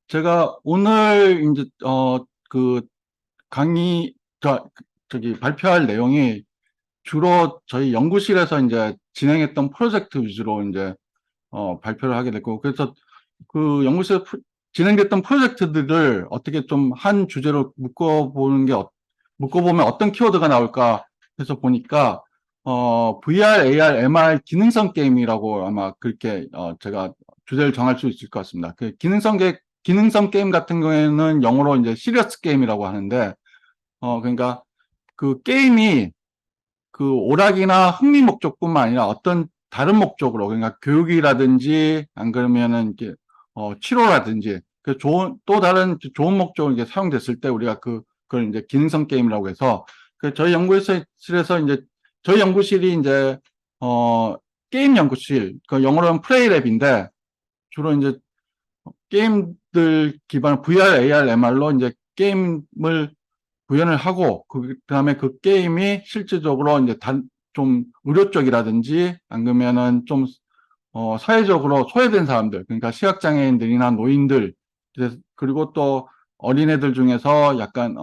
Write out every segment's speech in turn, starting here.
제가 오늘 이제 그 강의 저기 발표할 내용이 주로 저희 연구실에서 이제 진행했던 프로젝트 위주로 이제 발표를 하게 됐고, 그래서 그 연구실에서 진행됐던 프로젝트들을 어떻게 좀 한 주제로 묶어보면 어떤 키워드가 나올까 해서 보니까 VR, AR, MR 기능성 게임이라고 아마 그렇게 제가 주제를 정할 수 있을 것 같습니다. 그 기능성 게임 같은 경우에는 영어로 이제 시리어스 게임이라고 하는데, 그러니까 그 게임이 그 오락이나 흥미 목적뿐만 아니라 어떤 다른 목적으로, 그러니까 교육이라든지 안 그러면은 이게 치료라든지 그 또 다른 좋은 목적으로 이게 사용됐을 때 우리가 그걸 이제 기능성 게임이라고 해서, 그 저희 연구실에서 이제 저희 연구실이 이제 어 게임 연구실, 그 영어로는 플레이랩인데, 주로 이제 게임들 기반 VR, AR, MR로 이제 게임을 구현을 하고, 그다음에 그 게임이 실질적으로 이제 좀 의료 쪽이라든지 안 그러면은 좀 사회적으로 소외된 사람들, 그러니까 시각장애인들이나 노인들, 그리고 또 어린애들 중에서 약간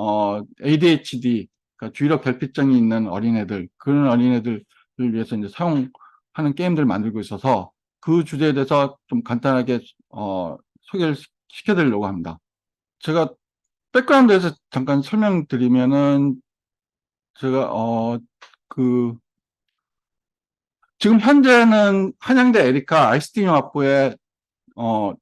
ADHD, 그러니까 주의력 결핍증이 있는 어린애들, 그런 어린애들을 위해서 이제 사용하는 게임들을 만들고 있어서 그 주제에 대해서 좀 간단하게 소개를 시켜드리려고 합니다. 제가 백그라운드에서 잠깐 설명드리면은, 제가 그 지금 현재는 한양대 에리카 ICT 융합부에 어,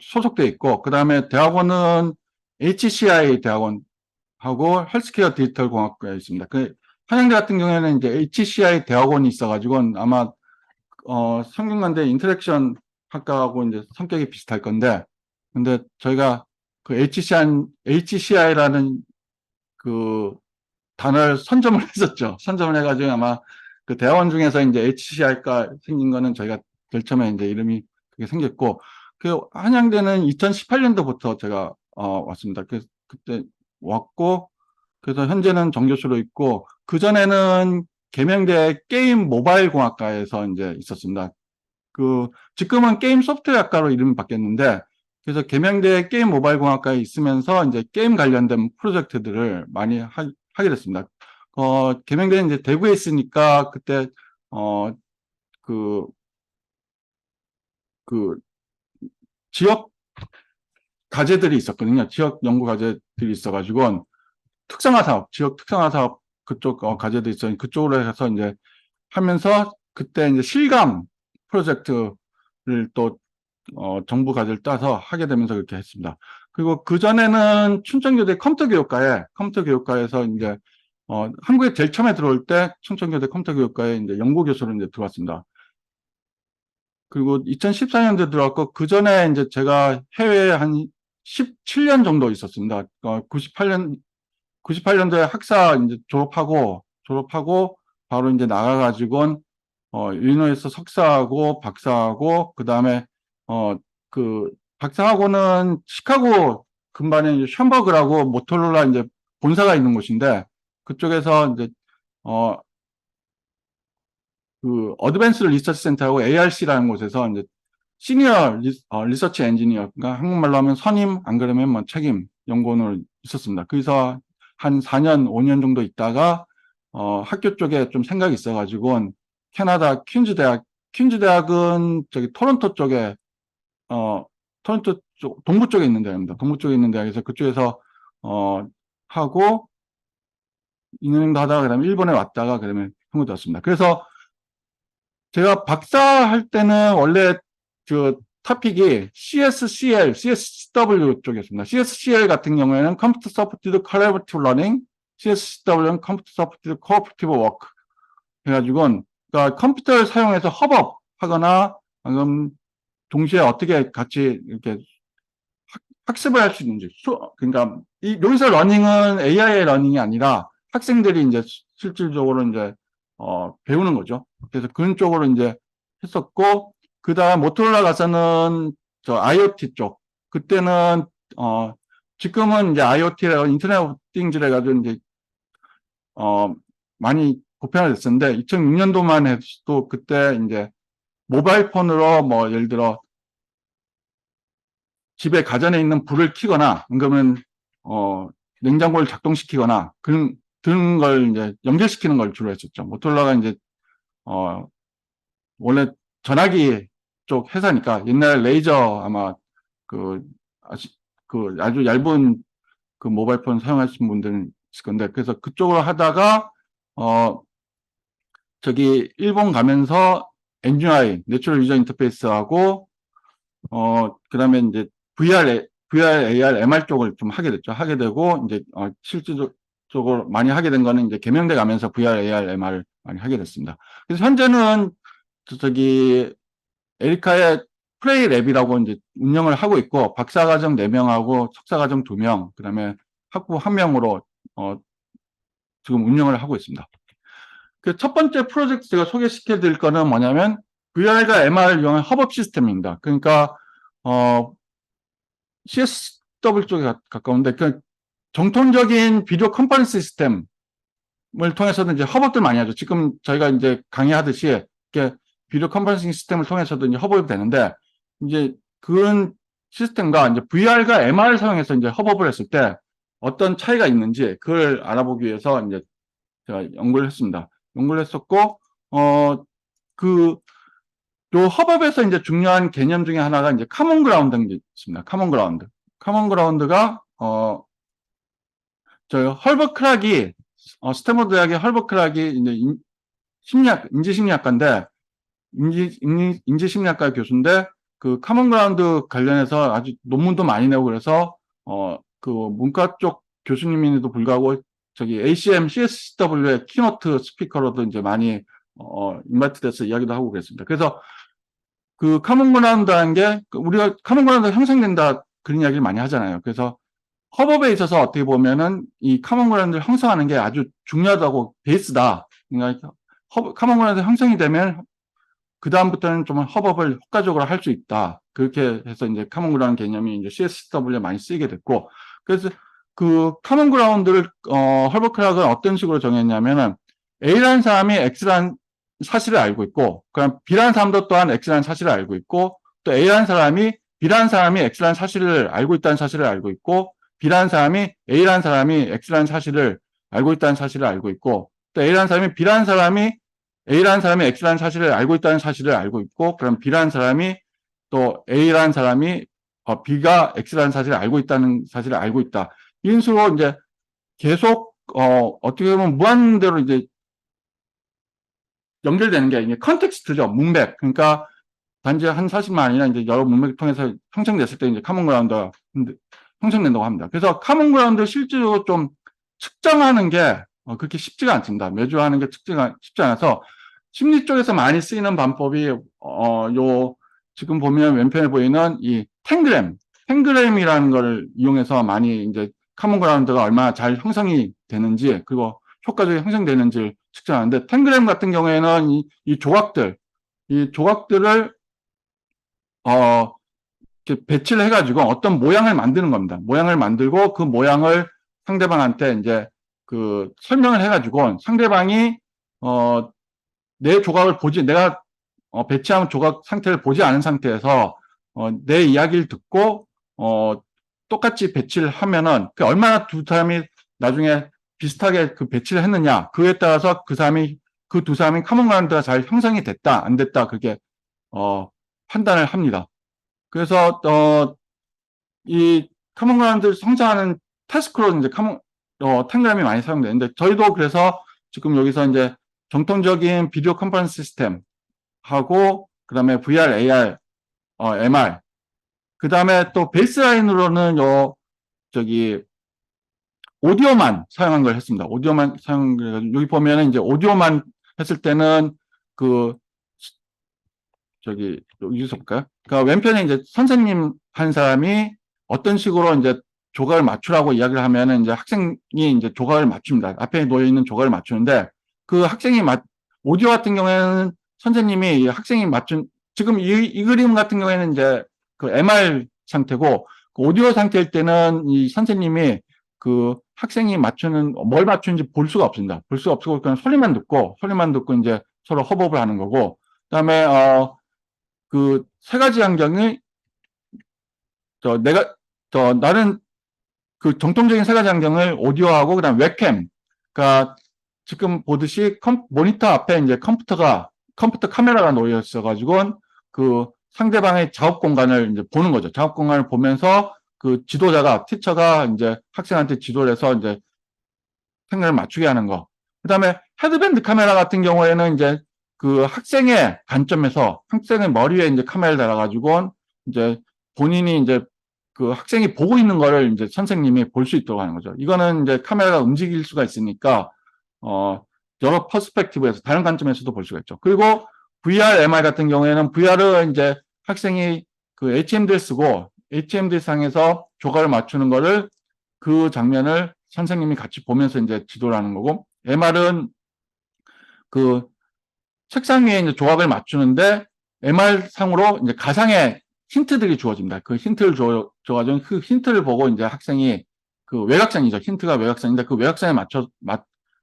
소속돼 있고, 그 다음에 대학원은 HCI 대학원하고 헬스케어 디지털 공학과에 있습니다. 그 한양대 같은 경우에는 이제 HCI 대학원이 있어가지고 아마 성균관대 인터랙션 학과하고 이제 성격이 비슷할 건데, 근데 저희가 그 HCI라는 그 단어를 선점을 했었죠. 선점을 해가지고 아마 그 대학원 중에서 이제 HCI가 생긴 거는 저희가 제일 처음에 이제 이름이 그게 생겼고, 그 한양대는 2018년도부터 제가 왔습니다. 그래서 그때 왔고, 그래서 현재는 정교수로 있고, 그전에는 계명대 게임 모바일 공학과에서 이제 있었습니다. 지금은 게임 소프트웨어 학과로 이름이 바뀌었는데, 그래서 계명대 게임 모바일 공학과에 있으면서 이제 게임 관련된 프로젝트들을 많이 하게 됐습니다. 계명대는 이제 대구에 있으니까 그때 어, 그, 그 지역 과제들이 있었거든요. 지역 연구 과제들이 있어가지고 특성화 사업, 지역 특성화 사업 그쪽 과제도 있어요. 그쪽으로 해서 이제 하면서 그때 이제 실감 프로젝트를 또 정부 과제를 따서 하게 되면서 그렇게 했습니다. 그리고 그전에는 춘천교대 컴퓨터 교육과에서 이제 한국에 제일 처음에 들어올 때 춘천교대 컴퓨터 교육과에 이제 연구 교수로 이제 들어왔습니다. 그리고 2014년도에 들어왔고, 그 전에 이제 제가 해외에 한 17년 정도 있었습니다. 98년도에 학사 이제 졸업하고 바로 이제 나가가지고 일리노이에서 석사하고 박사하고, 그 다음에 박사하고는 시카고 근반에 이제 션버그라고 모토로라 이제 본사가 있는 곳인데, 그쪽에서 이제 어 어드밴스 리서치 센터하고 ARC라는 곳에서 이제 시니어 리서치 엔지니어, 그러니까 한국말로 하면 선임, 안 그러면 뭐 책임 연구원으로 있었습니다. 그래서 한 4년, 5년 정도 있다가 학교 쪽에 좀 생각이 있어가지고 캐나다 퀸즈 대학은 저기 토론토 쪽에 토론토 쪽 동부 쪽에 있는 대학입니다. 동부 쪽에 있는 대학에서 그쪽에서 하고 2년 정도 하다가 그다음에 일본에 왔다가 그러면 한국에 왔습니다. 그래서 제가 박사할 때는 원래 그 토픽이 CSW 쪽이었습니다. CSCL 같은 경우에는 Computer Supported Collaborative Learning, CSCW는 Computer Supported Cooperative Work 해가지고, 그러니까 컴퓨터를 사용해서 협업하거나 방금 동시에 어떻게 같이 이렇게 학습을 할 수 있는지, 그러니까 여기서 러닝은 AI의 러닝이 아니라 학생들이 이제 실질적으로 이제 배우는 거죠. 그래서 그런 쪽으로 이제 했었고, 그 다음 모토로라 가서는 저 IoT 쪽. 그때는 지금은 이제 IoT라고 인터넷 오브 띵즈를 해가지고 이제 많이 보편화됐었는데, 2006년도만 해도 그때 이제 모바일 폰으로 뭐 예를 들어 집에 가전에 있는 불을 켜거나, 그러면, 냉장고를 작동시키거나, 그런 걸 이제 연결시키는 걸 주로 했었죠. 모토로라가 이제, 어, 원래 전화기 쪽 회사니까 옛날 레이저 아마 그, 그 아주 얇은 그 모바일폰 사용하시는 분들은 있을 건데, 그래서 그쪽으로 하다가, 어, 저기 일본 가면서 NUI, 내추럴 유저 인터페이스하고 그다음에 이제 VR, AR, MR 쪽을 좀 하게 됐죠. 하게 되고 이제 실질적으로 많이 하게 된 거는 이제 개명돼 가면서 VR, AR, MR 많이 하게 됐습니다. 그래서 현재는 저기 에리카의 플레이 랩이라고 이제 운영을 하고 있고 박사과정 4명하고 석사과정 2명, 그다음에 학부 1명으로 지금 운영을 하고 있습니다. 그 첫 번째 프로젝트 제가 소개시켜 드릴 거는 뭐냐면 VR과 MR을 이용한 협업 시스템입니다. 그러니까 CSW 쪽에 가까운데 그 정통적인 비디오 컨퍼런스 시스템을 통해서도 이제 협업들 많이 하죠. 지금 저희가 이제 강의하듯이 이렇게 비디오 컨퍼런싱 시스템을 통해서도 이제 협업이 되는데 이제 그런 시스템과 이제 VR과 MR을 사용해서 이제 협업을 했을 때 어떤 차이가 있는지 그걸 알아보기 위해서 이제 제가 연구를 했습니다. 연구를 했었고, 그, 요 협업에서 이제 중요한 개념 중에 하나가 이제 커먼 그라운드인 게 있습니다. 커먼 그라운드. 커먼 그라운드가, 저 헐버 크락이, 스탠퍼드 대학의 헐버 크락이 이제 인지심리학과인데, 인지심리학과 교수인데, 그 커먼 그라운드 관련해서 아주 논문도 많이 내고 그래서, 그 문과 쪽 교수님인데도 불구하고 저기 ACM, CSW의 키노트 스피커로도 이제 많이 인바이트 돼서 이야기도 하고 그랬습니다. 그래서 그 커먼 그라운드라는 게 우리가 커먼 그라운드가 형성된다 그런 이야기를 많이 하잖아요. 그래서 협업에 있어서 어떻게 보면은 이 커먼 그라운드를 형성하는 게 아주 중요하다고 베이스다. 그러니까 커먼 그라운드 형성이 되면 그 다음부터는 좀 협업을 효과적으로 할 수 있다. 그렇게 해서 이제 커먼 그라운드 개념이 이제 CSW에 많이 쓰이게 됐고, 그래서 그 커먼 그라운드를 헐버크락은 어떤 식으로 정했냐면은 A라는 사람이 X라는 사실을 알고 있고, 그럼 B라는 사람도 또한 X라는 사실을 알고 있고, 또 A라는 사람이 B라는 사람이 X라는 사실을 알고 있다는 사실을 알고 있고, B라는 사람이 A라는 사람이 X라는 사실을 알고 있다는 사실을 알고 있고, 또 A라는 사람이 B라는 사람이 A라는 사람이 X라는 사실을 알고 있다는 사실을 알고 있고, 그럼 B라는 사람이 또 A라는 사람이 B가 X라는 사실을 알고 있다는 사실을 알고 있다. 이런 식으로 이제 계속 어떻게 보면 무한대로 이제 연결되는 게 이게 컨텍스트죠. 문맥. 그러니까 단지 한 사실만 아니라 이제 여러 문맥을 통해서 형성됐을 때 이제 커먼 그라운드가 형성된다고 합니다. 그래서 커먼 그라운드 실제로 좀 측정하는 게 그렇게 쉽지가 않습니다. 매주 하는 게 쉽지 않아서 심리 쪽에서 많이 쓰이는 방법이 요 지금 보면 왼편에 보이는 이 탱그램이라는 걸 이용해서 많이 이제 커먼 그라운드가 얼마나 잘 형성이 되는지 그리고 효과적으로 형성되는지를 측정하는데 탱그램 같은 경우에는 이 조각들을 이렇게 배치를 해가지고 어떤 모양을 만드는 겁니다. 모양을 만들고 그 모양을 상대방한테 이제 그 설명을 해가지고 상대방이 내 조각을 내가 배치한 조각 상태를 보지 않은 상태에서 내 이야기를 듣고 똑같이 배치를 하면은 그 얼마나 두 사람이 나중에 비슷하게 그 배치를 했느냐 그에 따라서 그 두 사람이 커먼 그라운드가 잘 형성이 됐다 안 됐다 그게 판단을 합니다. 그래서 이 커먼 그라운드를 형성하는 타스크로 이제 탱그램이 많이 사용되는데 저희도 그래서 지금 여기서 이제 정통적인 비디오 컨퍼런스 시스템 하고 그다음에 VR, AR, MR 그다음에 또 베이스라인으로는 저기 오디오만 사용한 걸 했습니다. 오디오만 사용해가지고 여기 보면은 이제 오디오만 했을 때는 그 저기 여기서 볼까요? 그러니까 왼편에 이제 선생님 한 사람이 어떤 식으로 이제 조각을 맞추라고 이야기를 하면은 이제 학생이 이제 조각을 맞춥니다. 앞에 놓여 있는 조각을 맞추는데 그 오디오 같은 경우에는 선생님이 학생이 맞춘 지금 이 그림 같은 경우에는 이제 그 MR 상태고 그 오디오 상태일 때는 이 선생님이 그 학생이 맞추는 뭘 맞추는지 볼 수가 없습니다. 볼 수가 없고 그냥 소리만 듣고 이제 서로 협업을 하는 거고 그다음에 그 세 가지 환경이 나는 그 정통적인 세 가지 환경을 오디오하고 그다음 웹캠, 그러니까 지금 보듯이 모니터 앞에 이제 컴퓨터 카메라가 놓여 있어가지고 그 상대방의 작업 공간을 이제 보는 거죠. 작업 공간을 보면서 그 티처가 이제 학생한테 지도를 해서 이제 생각을 맞추게 하는 거. 그다음에 헤드밴드 카메라 같은 경우에는 이제 그 학생의 관점에서 학생의 머리에 이제 카메라를 달아가지고 이제 본인이 이제 그 학생이 보고 있는 거를 이제 선생님이 볼 수 있도록 하는 거죠. 이거는 이제 카메라가 움직일 수가 있으니까 여러 퍼스펙티브에서 다른 관점에서도 볼 수가 있죠. 그리고 VR, MR 같은 경우에는 VR은 이제 학생이 그 HMD를 쓰고 HMD 상에서 조각을 맞추는 거를 그 장면을 선생님이 같이 보면서 이제 지도를 하는 거고, MR은 그 책상 위에 이제 조각을 맞추는데 MR 상으로 이제 가상의 힌트들이 주어집니다. 그 힌트를 줘가지고 그 힌트를 보고 이제 학생이 그 외곽선이죠. 힌트가 외곽선인데 그 외곽선에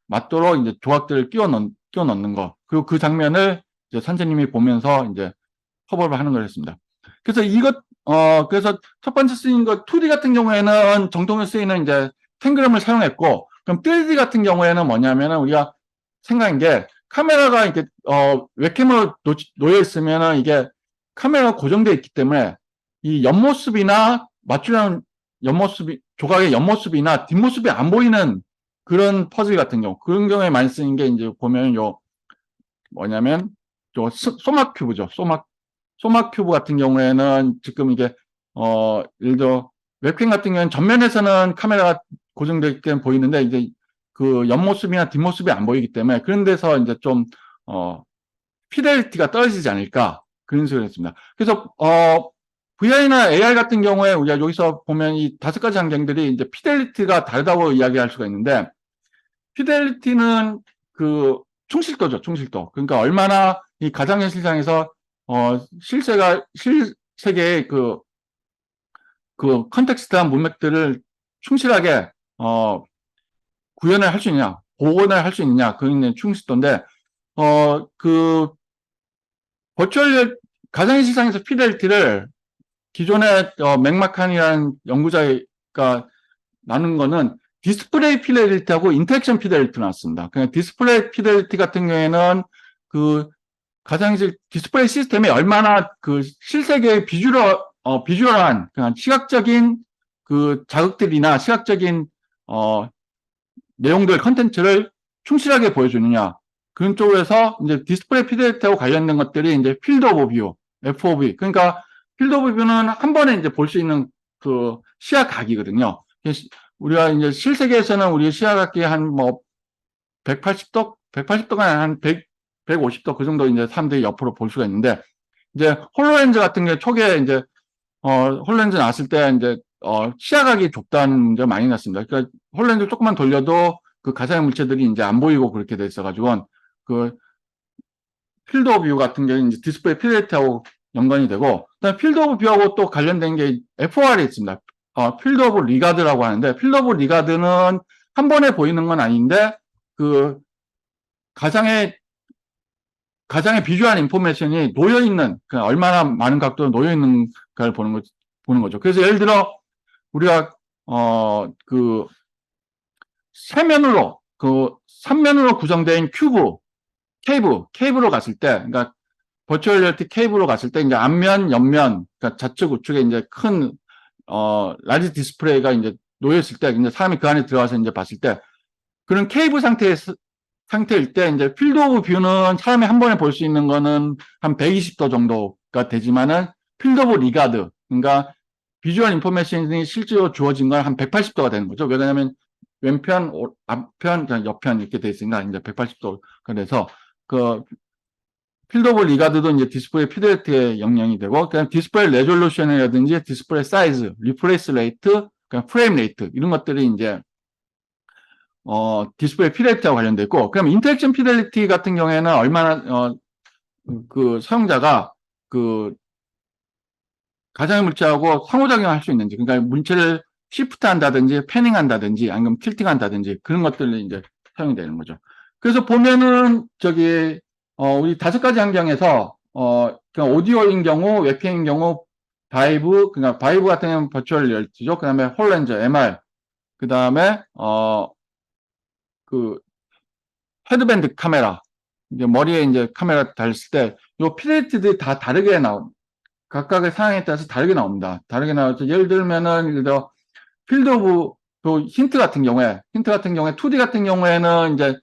맞도록 이제 조각들을 끼워 넣는 거. 그리고 그 장면을 이제 선생님이 보면서 이제 커버를 하는 걸 했습니다. 그래서 그래서 첫 번째 쓰인 거 2D 같은 경우에는 정통으로 쓰이는 이제 탱그램을 사용했고, 그럼 3D 같은 경우에는 뭐냐면은 우리가 생각한 게 카메라가 이렇게, 웹캠으로 놓여 있으면은 이게 카메라가 고정되어 있기 때문에 이 옆모습이나 맞추려는 조각의 옆모습이나 뒷모습이 안 보이는 그런 퍼즐 같은 경우, 그런 경우에 많이 쓰는 게 이제 보면 뭐냐면, 소마 큐브죠. 소마 큐브 같은 경우에는 지금 이게, 예를 들어, 웹캠 같은 경우에는 전면에서는 카메라가 고정되어 있게 보이는데, 이제 그 옆모습이나 뒷모습이 안 보이기 때문에 그런 데서 이제 좀, 피델리티가 떨어지지 않을까. 그런 식으로 했습니다. 그래서, VR이나 AR 같은 경우에 우리가 여기서 보면 이 5가지 환경들이 이제 피델리티가 다르다고 이야기할 수가 있는데, 피델리티는 그 충실도죠, 충실도. 그러니까 얼마나 이 가상현실상에서 실세계의 그 컨텍스트한 문맥들을 충실하게 구현을 할 수 있느냐, 복원을 할 수 있느냐, 그게 충실도인데, 그 버추얼 가상현실상에서 피델리티를 기존의 맥마칸이라는 연구자가 나눈 거는 디스플레이 피델리티하고 인터랙션 피델리티 나왔습니다. 그냥 디스플레이 피델리티 같은 경우에는 그 가상현실 디스플레이 시스템이 얼마나 그 실세계의 비주얼한 그냥 시각적인 그 자극들이나 시각적인 내용들 컨텐츠를 충실하게 보여주느냐, 그런 쪽에서 이제 디스플레이 피델리티하고 관련된 것들이 이제 필드 오브 뷰, FOV. 그러니까 필드 오브 뷰는 한 번에 이제 볼 수 있는 그 시야 각이거든요. 우리가 이제 실세계에서는 우리 시야 각이 한 뭐 180도, 180도가 한 150도 그 정도 이제 사람들이 옆으로 볼 수가 있는데, 이제 홀로렌즈 같은 게 초기에 이제 홀로렌즈 나왔을 때 이제 시야각이 좁다는 문제가 많이 났습니다. 그러니까 홀로렌즈 조금만 돌려도 그 가상의 물체들이 이제 안 보이고 그렇게 돼 있어가지고 그 필드 오브 뷰 같은 게 이제 디스플레이 피델리티하고 연관이 되고, 그다음에 필드 오브 뷰하고 또 관련된 게 FOR이 있습니다. 필드 오브 리가드라고 하는데, 필드 오브 리가드는 한 번에 보이는 건 아닌데 그 가상의 비주얼 인포메이션이 놓여 있는, 얼마나 많은 각도로 놓여 있는 걸 보는 거죠. 그래서 예를 들어 우리가 그 세면으로 그 3면으로 구성된 케이브로 갔을 때, 그러니까 버추얼 리얼리티 케이브로 갔을 때 이제 앞면, 옆면, 그러니까 좌측 우측에 이제 큰 라지 디스플레이가 이제 놓여 있을 때, 이제 사람이 그 안에 들어가서 이제 봤을 때, 그런 케이브 상태일 때 이제 필드 오브 뷰는 사람이 한 번에 볼 수 있는 거는 한 120도 정도가 되지만은 필드 오브 리가드, 그러니까 비주얼 인포메이션이 실제로 주어진 건 한 180도가 되는 거죠. 왜냐하면 왼편, 앞편, 옆편 이렇게 돼 있으니까 이제 180도가 돼서 그 필드 오브 리가드도 이제 디스플레이 피델리티의 영향이 되고, 그냥 디스플레이 레졸루션이라든지 디스플레이 사이즈, 리프레시 레이트, 그냥 프레임 레이트 이런 것들이 이제 디스플레이 피델리티와 관련돼 있고, 그럼 인터랙션 피델리티 같은 경우에는 얼마나 그 사용자가 그 가상의 물체하고 상호작용을 할 수 있는지, 그러니까 물체를 시프트 한다든지 패닝 한다든지 아니면 틸팅 한다든지 그런 것들이 이제 사용이 되는 거죠. 그래서 보면은 우리 5가지 환경에서 그냥 오디오인 경우, 웹캠인 경우, 바이브, 그러니까 바이브 같은 경우는 버추얼 리얼리티죠. 그 다음에 홀렌즈, MR, 그 다음에, 그, 헤드밴드 카메라. 이제 머리에 이제 카메라 달렸을 때, 요 피델리티들이 다 다르게 각각의 상황에 따라서 다르게 나옵니다. 다르게 나와서, 예를 들면은, 예를 들어, 필드 오브, 또 힌트 같은 경우에, 2D 같은 경우에는 이제,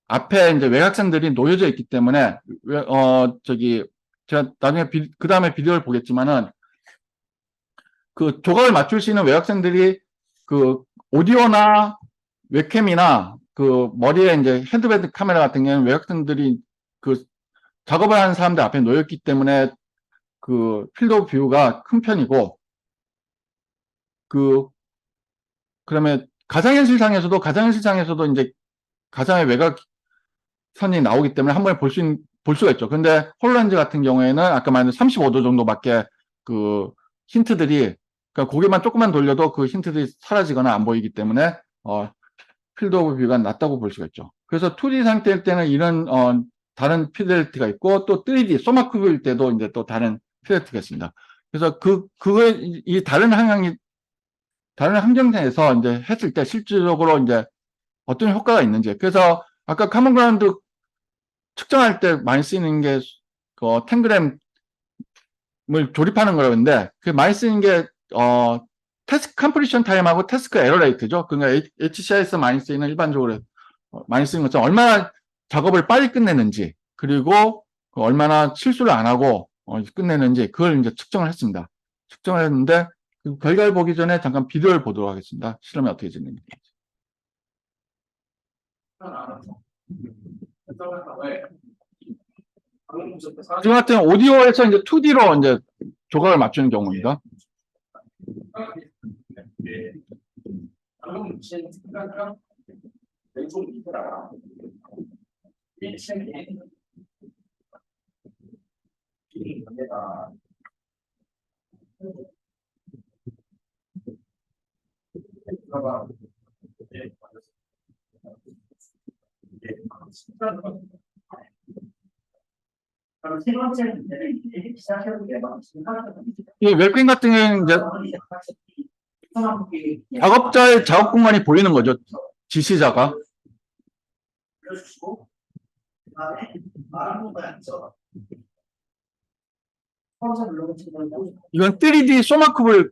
앞에 이제 외곽선들이 놓여져 있기 때문에, 제가 나중에 그 다음에 비디오를 보겠지만은, 그 조각을 맞출 수 있는 외곽선들이 그 오디오나 웹캠이나 그 머리에 이제 헤드밴드 카메라 같은 경우는 외곽선들이 그 작업을 하는 사람들 앞에 놓였기 때문에 그 필드 오브 뷰가 큰 편이고, 그 그러면 가상현실상에서도 이제 가상의 외곽선이 나오기 때문에 한 번에 볼 수가 있죠. 근데 홀란즈 같은 경우에는 아까 말한 35도 정도밖에 그 힌트들이, 그러니까 고개만 조금만 돌려도 그 힌트들이 사라지거나 안 보이기 때문에 필드 오브 뷰가 낮다고 볼 수가 있죠. 그래서 2D 상태일 때는 이런 다른 피델리티가 있고, 또 3D 소마크 뷰일 때도 이제 또 다른 피델리티가 있습니다. 그래서 이 다른 환경에서 이제 했을 때 실질적으로 이제 어떤 효과가 있는지. 그래서 아까 카몬 그라운드 측정할 때 많이 쓰이는 게 탱그램을 조립하는 거라는데, 그 많이 쓰이는 게 태스크 컴플리션 타임하고 태스크 에러 레이트죠. 그러니까 HCI에서 많이 쓰이는, 일반적으로 많이 쓰는 것처럼 얼마나 작업을 빨리 끝내는지, 그리고 얼마나 실수를 안 하고 끝내는지, 그걸 이제 측정을 했습니다. 측정을 했는데 그 결과를 보기 전에 잠깐 비디오를 보도록 하겠습니다. 실험이 어떻게 진행되는지. 지금 같은 오디오에서 이제 2D로 이제 조각을 맞추는 경우입니다. 그럼 세 번째 문제는 이제 시작해보게 이 웹캠 같은 경우는 이제 작업자의 작업 공간이 보이는 거죠. 지시자가. 그려주시고 그다음에 말한 공간이 있죠. 이건 3D 소마크를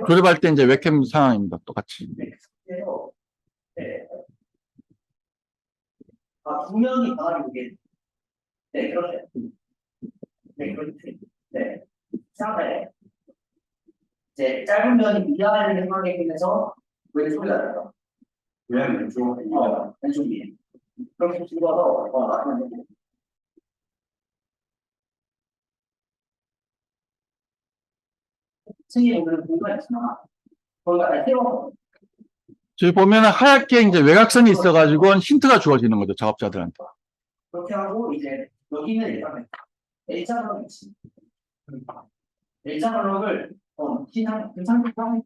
조립할 때 이제 웹캠 상황입니다. 똑같이. 네. 두 명이 다 이게 네 그렇죠. 네 그렇죠. 네. 상대 이제 짧은 면이 미안하게 생각하게 되면서 왼쪽이가 돼요. 왜 왼쪽? 왼쪽이. 그렇게 죽어서 나는 승리에 오는 공간이 있으나 거기가 세워. 저기 보면은 하얗게 이제 외곽선이 있어가지고 힌트가 주어지는 거죠, 작업자들한테. 그렇게 하고 이제 여기는 일단 L자 블록이 있습니다. L자 블록을 괜찮을까?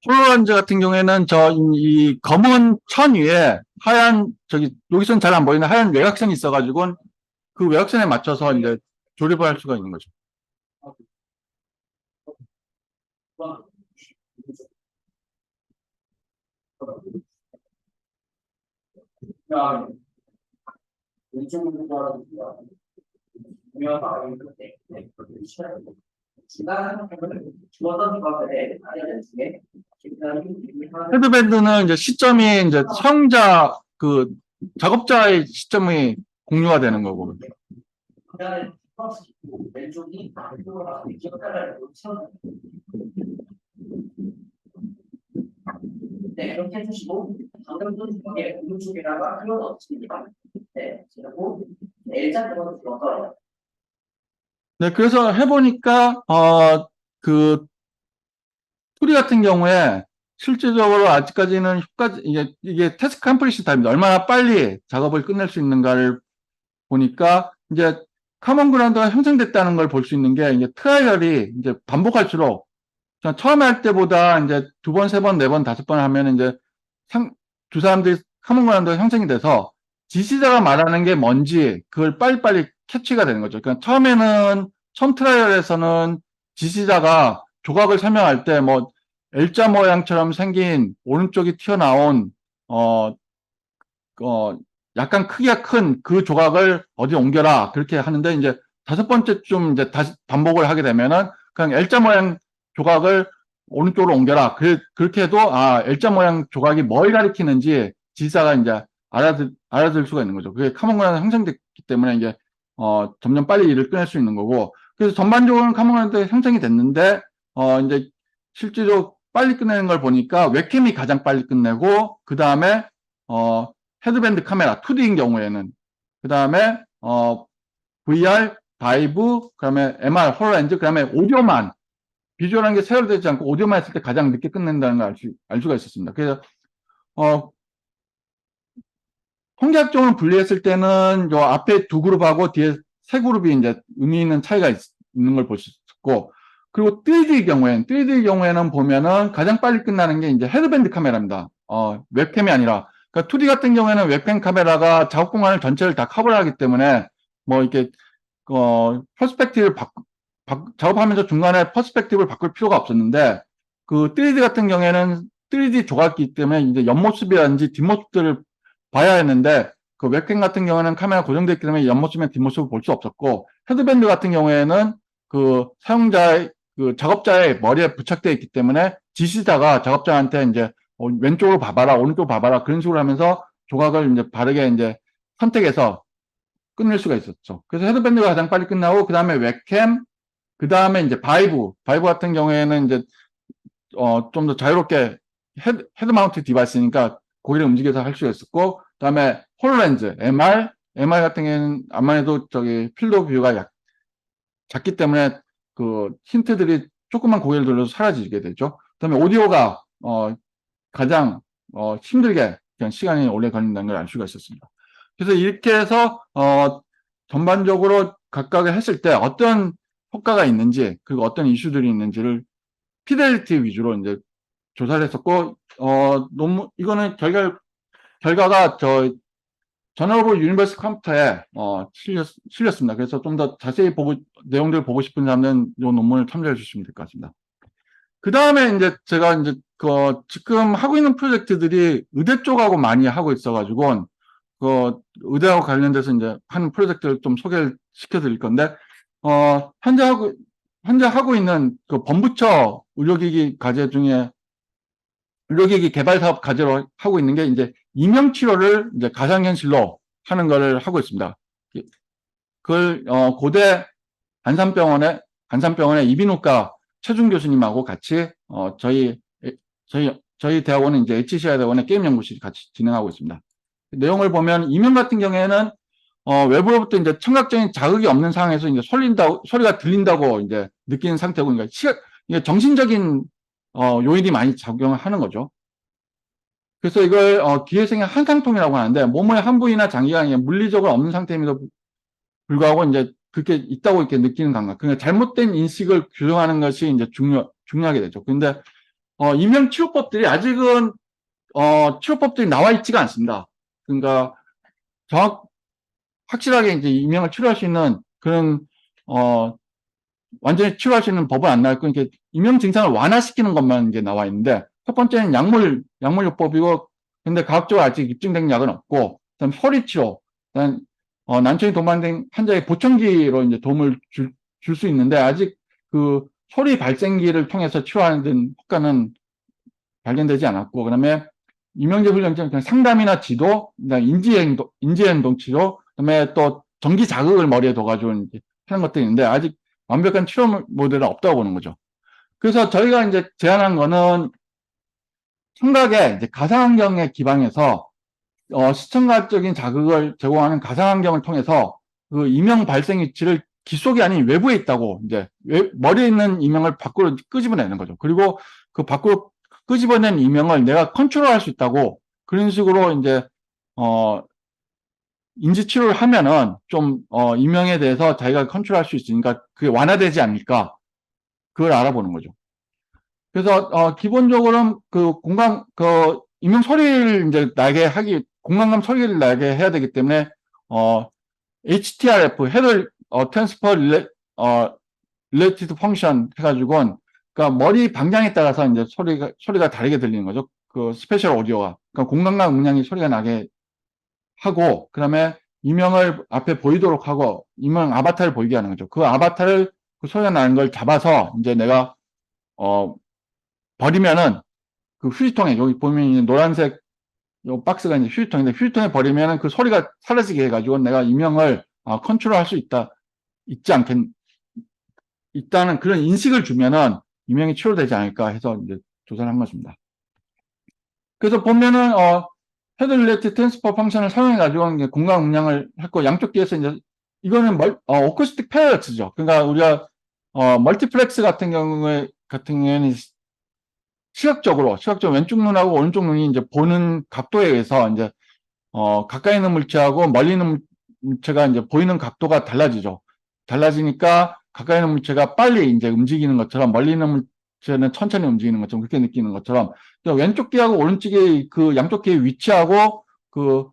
홀로란즈 같은 경우에는 이 검은 천 위에 하얀, 여기서는 잘 안 보이는 하얀 외곽선이 있어가지고 그 외곽선에 맞춰서 이제 조립을 할 수가 있는 거죠. 헤드밴드는 이제 시점이 이제 작업자의 시점이 공유가 되는 거고. 네, 그렇게 해주시고 방금도 이게 오른쪽에다가 끌어넣 없습니다. 네, 그리고 L자 들어서 들어서 네, 그래서 해보니까 그 2D 같은 경우에 실질적으로 아직까지는 이게 태스크 컴플리션 타임입니다. 얼마나 빨리 작업을 끝낼 수 있는가를 보니까 이제 카몬 그라운드가 형성됐다는 걸 볼 수 있는 게, 이제 트라이얼이 이제 반복할수록 처음에 할 때보다 이제 2번, 3번, 4번, 5번 하면 이제 두 사람들이 커먼 그라운드가 형성이 돼서 지시자가 말하는 게 뭔지 그걸 빨리빨리 캐치가 되는 거죠. 그러니까 처음 트라이얼에서는 지시자가 조각을 설명할 때 뭐 L자 모양처럼 생긴 오른쪽이 튀어나온 어, 약간 크기가 큰 그 조각을 어디 옮겨라 그렇게 하는데 이제 다섯 번째쯤 이제 다시 반복을 하게 되면은 그냥 L자 모양 조각을 오른쪽으로 옮겨라. 그렇게 해도 L자 모양 조각이 뭘 가리키는지 지시자가 이제 알아들 수가 있는 거죠. 그게 카몬그라운드 형성됐기 때문에 이제 점점 빨리 일을 끝낼 수 있는 거고. 그래서 전반적으로는 카몬그라운드 형성이 됐는데 이제 실제로 빨리 끝내는 걸 보니까 웹캠이 가장 빨리 끝내고 그 다음에 헤드밴드 카메라 2D인 경우에는 그 다음에 VR, 다이브, 그 다음에 MR, 홀로렌즈, 그 다음에 오디오만 비주얼한 게 세열되지 않고 오디오만 했을 때 가장 늦게 끝낸다는 걸 알 수가 있었습니다. 그래서 통계학적으로 분리했을 때는 요 앞에 두 그룹하고 뒤에 세 그룹이 이제 의미 있는 차이가 있는 걸 볼 수 있고, 그리고 3D 경우에는 보면은 가장 빨리 끝나는 게 이제 헤드밴드 카메라입니다. 웹캠이 아니라. 그러니까 2D 같은 경우에는 웹캠 카메라가 작업 공간을 전체를 다 커버를 하기 때문에 뭐 이렇게 퍼스펙티브를 작업하면서 중간에 퍼스펙티브를 바꿀 필요가 없었는데, 그 3D 같은 경우에는 3D 조각이기 때문에 이제 옆모습이라든지 뒷모습들을 봐야 했는데, 그 웹캠 같은 경우에는 카메라 고정되어 있기 때문에 옆모습이나 뒷모습을 볼 수 없었고, 헤드밴드 같은 경우에는 그 사용자의 그 작업자의 머리에 부착되어 있기 때문에 지시자가 작업자한테 이제 왼쪽으로 봐봐라, 오른쪽으로 봐봐라 그런 식으로 하면서 조각을 이제 바르게 이제 선택해서 끝낼 수가 있었죠. 그래서 헤드밴드가 가장 빨리 끝나고 그 다음에 웹캠, 그 다음에 이제 바이브 같은 경우에는 이제 좀 더 자유롭게 헤드 마운트 디바이스니까 고기를 움직여서 할 수가 있었고, 그 다음에 홀로렌즈, MR 같은 경우에는 암만 해도 저기 필드 오브 뷰가 작기 때문에 그 힌트들이 조금만 고개를 돌려서 사라지게 되죠. 그 다음에 오디오가 가장 힘들게 그냥 시간이 오래 걸린다는 걸 알 수가 있었습니다. 그래서 이렇게 해서 전반적으로 각각을 했을 때 어떤 효과가 있는지 그리고 어떤 이슈들이 있는지를 피델리티 위주로 이제 조사를 했었고, 이거는 결과가 저널 오브 유니버스 컴퓨터에 실렸습니다. 그래서 좀 더 자세히 내용들을 보고 싶은 사람들은 이 논문을 참조해 주시면 될 것 같습니다. 그 다음에 이제 제가 이제 지금 하고 있는 프로젝트들이 의대 쪽하고 많이 하고 있어가지고, 의대하고 관련돼서 이제 하는 프로젝트를 좀 소개를 시켜드릴 건데, 현재 하고 있는 그 범부처 의료기기 과제 중에 의료기기 개발 사업 과제로 하고 있는 게 이제 이명치료를 이제 가상현실로 하는 거를 하고 있습니다. 그걸 고대 안산병원의 이비인후과 최준 교수님하고 같이 저희 대학원은 이제 HCI 대학원의 게임 연구실이 같이 진행하고 있습니다. 내용을 보면 이명 같은 경우에는 외부로부터 이제 청각적인 자극이 없는 상황에서 이제 소리가 들린다고 이제 느끼는 상태고, 그러니까 이게 정신적인 요인이 많이 작용하는 거죠. 그래서 이걸 기회성의 한상통이라고 하는데, 몸의 한 부위나 장기가 물리적으로 없는 상태임에도 불구하고 이제 그렇게 있다고 이렇게 느끼는 감각. 그러니까 잘못된 인식을 규정하는 것이 이제 중요하게 되죠. 근데 이명 치료법들이 아직은 치료법들이 나와 있지가 않습니다. 그러니까 확실하게 이제 이명을 치료할 수 있는 그런 완전히 치료할 수 있는 법은 안 나와 있고, 이렇게 이명 증상을 완화시키는 것만 이제 나와 있는데, 첫 번째는 약물요법이고, 근데 과학적으로 아직 입증된 약은 없고, 그다음 허리 치료, 그다음 난청이 동반된 환자의 보청기로 이제 도움을 줄 수 있는데, 아직 그 소리 발생기를 통해서 치료하는 효과는 발견되지 않았고, 그다음에 이명제 훈련증 그냥 상담이나 지도, 그다음 인지행동 치료, 그다음에 또 전기 자극을 머리에 둬가지고 이제 하는 것들이 있는데, 아직 완벽한 치료 모델은 없다고 보는 거죠. 그래서 저희가 이제 제안한 거는 청각의 이제 가상환경에 기반해서 시청각적인 자극을 제공하는 가상환경을 통해서 그 이명 발생 위치를 귀 속이 아닌 외부에 있다고, 이제 머리에 있는 이명을 밖으로 끄집어내는 거죠. 그리고 그 밖으로 끄집어낸 이명을 내가 컨트롤할 수 있다고, 그런 식으로 이제 인지 치료를 하면은 좀 이명에 대해서 자기가 컨트롤할 수 있으니까 그게 완화되지 않을까, 그걸 알아보는 거죠. 그래서 기본적으로는 그 이명 소리를 이제 공간감 소리를 나게 해야 되기 때문에, HTRF, 헤더, 트랜스퍼 릴레이티드 펑션 해가지고, 그러니까 머리 방향에 따라서 이제 소리가 다르게 들리는 거죠. 그 스페셜 오디오가. 그러니까 공간감 음량이 소리가 나게 하고, 그 다음에 이명을 앞에 보이도록 하고, 이명 아바타를 보이게 하는 거죠. 그 아바타를 그 소리가 나는 걸 잡아서 이제 내가, 버리면은 그 휴지통에, 여기 보면 이제 노란색 요 박스가 이제 휴지통인데, 휴지통에 버리면은 그 소리가 사라지게 해가지고 내가 이명을 컨트롤할 수 있다는 그런 인식을 주면은 이명이 치료되지 않을까 해서 이제 조사를 한 것입니다. 그래서 보면은, 헤드 릴레이티드 트랜스퍼 펑션을 사용해가지고 이제 공간 음량을 했고, 양쪽 뒤에서 이제, 이거는 어쿠스틱 패러독스죠. 그러니까 우리가, 멀티플렉스 같은 경우에는 시각적으로 왼쪽 눈하고 오른쪽 눈이 이제 보는 각도에 의해서 이제, 가까이 있는 물체하고 멀리 있는 물체가 이제 보이는 각도가 달라지죠. 달라지니까 가까이 있는 물체가 빨리 이제 움직이는 것처럼 멀리 있는 물체는 천천히 움직이는 것처럼 그렇게 느끼는 것처럼 왼쪽 귀하고 오른쪽 귀 그 양쪽 귀의 위치하고 그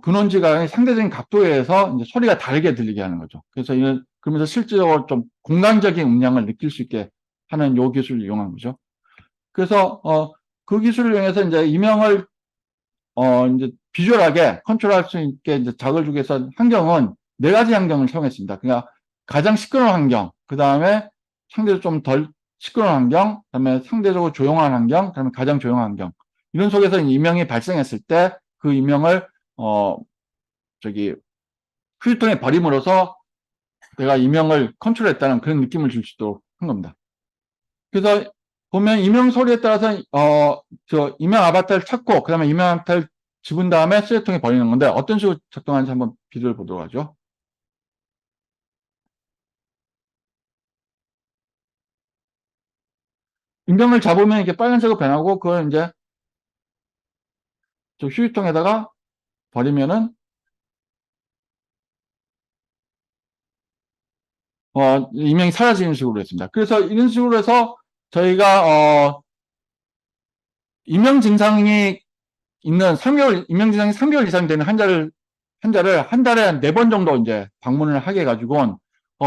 근원지가 상대적인 각도에 의해서 이제 소리가 다르게 들리게 하는 거죠. 그래서 그러면서 실질적으로 좀 공간적인 음량을 느낄 수 있게 하는 요 기술을 이용한 거죠. 그래서 그 기술을 이용해서 이제 이명을 이제 비주얼하게 컨트롤할 수 있게 이제 자극을 주기 위해서 환경은 4가지 환경을 사용했습니다. 그러니까 가장 시끄러운 환경, 그 다음에 상대적으로 좀 덜 시끄러운 환경, 그 다음에 상대적으로 조용한 환경, 그 다음에 가장 조용한 환경. 이런 속에서 이명이 발생했을 때 그 이명을, 휴지통에 버림으로써 내가 이명을 컨트롤했다는 그런 느낌을 줄 수 있도록 한 겁니다. 그래서 보면 이명 소리에 따라서, 이명 아바타를 찾고, 그 다음에 이명 아바타를 집은 다음에 쓰레통에 버리는 건데, 어떤 식으로 작동하는지 한번 비교를 보도록 하죠. 인명을 잡으면 이렇게 빨간색으로 변하고, 그걸 이제 저 휴지통에다가 버리면은, 이명이 사라지는 식으로 했습니다. 그래서 이런 식으로 해서 저희가, 이명 증상이 있는 3개월, 이명 증상이 3개월 이상 되는 환자를 한 달에 한 4번 정도 이제 방문을 하게 해가지고,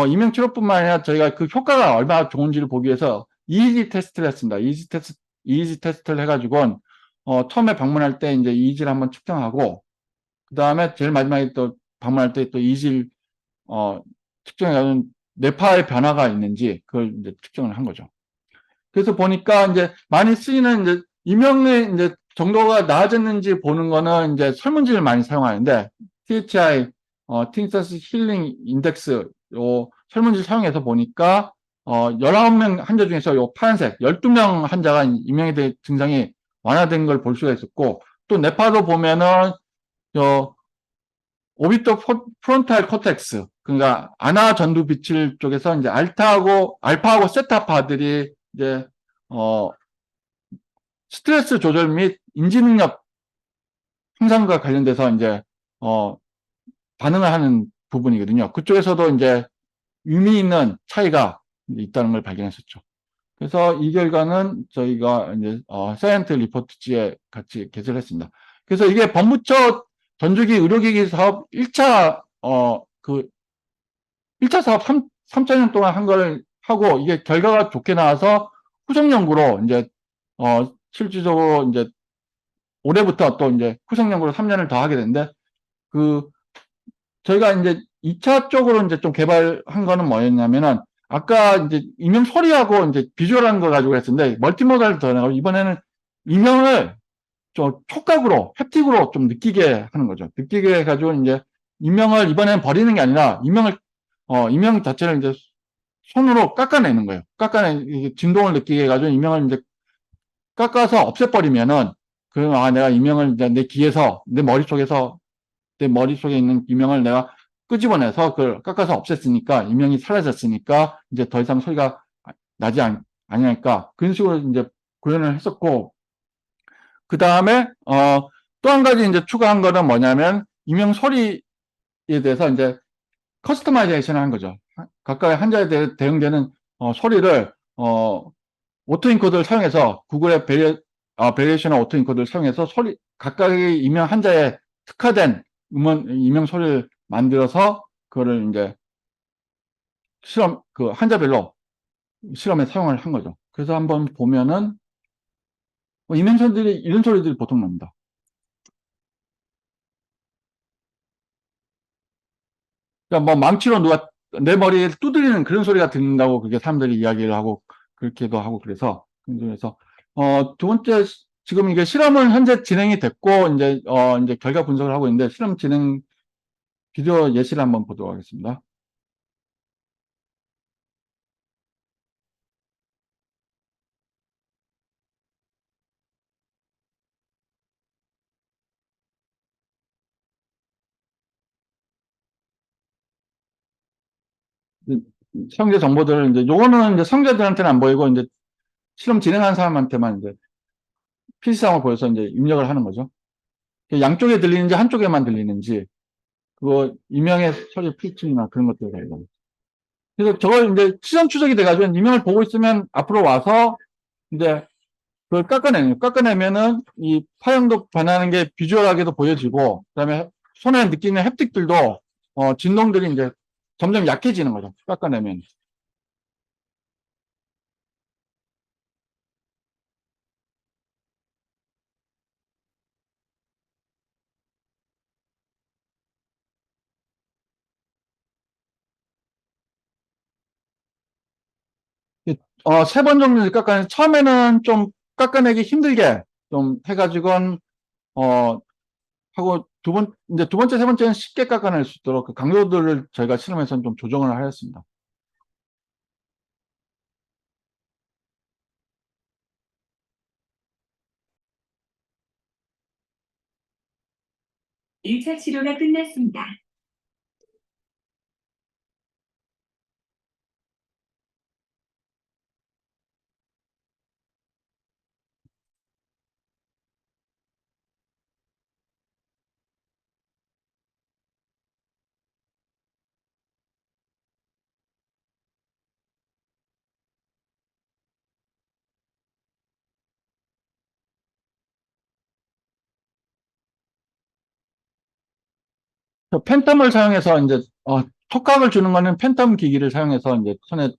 이명 치료뿐만 아니라 저희가 그 효과가 얼마나 좋은지를 보기 위해서 EEG 테스트를 했습니다. EEG 테스트를 해가지고, 처음에 방문할 때 이제 EEG를 한번 측정하고, 그 다음에 제일 마지막에 또 방문할 때 또 EEG를, 측정해가지고 뇌파의 변화가 있는지 그걸 이제 측정을 한 거죠. 그래서 보니까 이제 많이 쓰이는 이제 이명의 이제 정도가 나아졌는지 보는 거는 이제 설문지를 많이 사용하는데 THI, 틴서스 힐링 인덱스 요 설문지를 사용해서 보니까 19명 환자 중에서 요 파란색 12명 환자가 이명에 대해 증상이 완화된 걸 볼 수가 있었고 또 뇌파도 보면은 오비토 프론탈 코텍스 그러니까 아나 전두 빛을 쪽에서 이제 알파하고 세타파들이 이제 스트레스 조절 및 인지 능력 향상과 관련돼서 이제 반응을 하는 부분이거든요. 그쪽에서도 이제 의미 있는 차이가 있다는 걸 발견했었죠. 그래서 이 결과는 저희가 이제 사이언트 리포트지에 같이 게재를 했습니다. 그래서 이게 법무처 전주기 의료기기 사업 1차 1차 사업 3년 동안 한 걸 하고 이게 결과가 좋게 나와서 후속 연구로 이제 실질적으로 이제 올해부터 또 이제 후속 연구로 3년을 더 하게 되는데 저희가 이제 2차 쪽으로 이제 좀 개발한 거는 뭐였냐면은 아까 이제 이명 소리하고 이제 비주얼한 거 가지고 했었는데 멀티모달을 더 나가고 이번에는 이명을 좀 촉각으로 햅틱으로 좀 느끼게 하는 거죠. 느끼게 해가지고 이제 이명을 이번에는 버리는 게 아니라 이명 자체를 이제 손으로 깎아내는 거예요. 진동을 느끼게 해가지고 이명을 이제 깎아서 없애버리면은 내가 이명을 이제 내 머릿속에 있는 이명을 내가 끄집어내서 그걸 깎아서 없앴으니까 이명이 사라졌으니까 이제 더 이상 소리가 나지 않으니까 그런 식으로 이제 구현을 했었고 그 다음에 또 한 가지 이제 추가한 거는 뭐냐면 이명 소리에 대해서 이제 커스터마이제이션을 한 거죠. 각각의 환자에 대응되는 소리를 오토인코더를 사용해서 구글의 베리에이션의 오토 인코더를 사용해서 각각의 이명 한자에 특화된 이명 소리를 만들어서 그거를 이제 한자별로 실험에 사용을 한 거죠. 그래서 한번 보면은 이명 소리들이 이런 소리들이 보통 납니다. 그러니까 뭐 망치로 누가 내 머리에 두드리는 그런 소리가 들린다고 그렇게 사람들이 이야기를 하고 그렇게도 하고 그래서 두 번째 지금 이게 실험은 현재 진행이 됐고 이제 결과 분석을 하고 있는데 실험 진행 비디오 예시를 한번 보도록 하겠습니다. 성제 정보들을 요거는 성자들한테는 안 보이고 실험 진행한 사람한테만 필시상을 보여서 입력을 하는 거죠. 양쪽에 들리는지 한쪽에만 들리는지 그거 이명의 처리 필증이나 그런 것들 가지고. 그래서 저걸 시선 추적이 돼가지고 이명을 보고 있으면 앞으로 와서 그걸 깎아내면은 이 파형도 변하는 게 비주얼하게도 보여지고 그다음에 손에 느끼는 햅틱들도 진동들이 점점 약해지는 거죠. 깎아내면. 세 번 정도 처음에는 좀 깎아내기 힘들게 좀 해가지고, 하고 두 번째, 세 번째는 쉽게 깎아낼 수 있도록 그 강도들을 저희가 실험에서는 좀 조정을 하였습니다. 일차 치료가 끝났습니다. 팬텀을 사용해서 촉각을 주는 거는 팬텀 기기를 사용해서 손에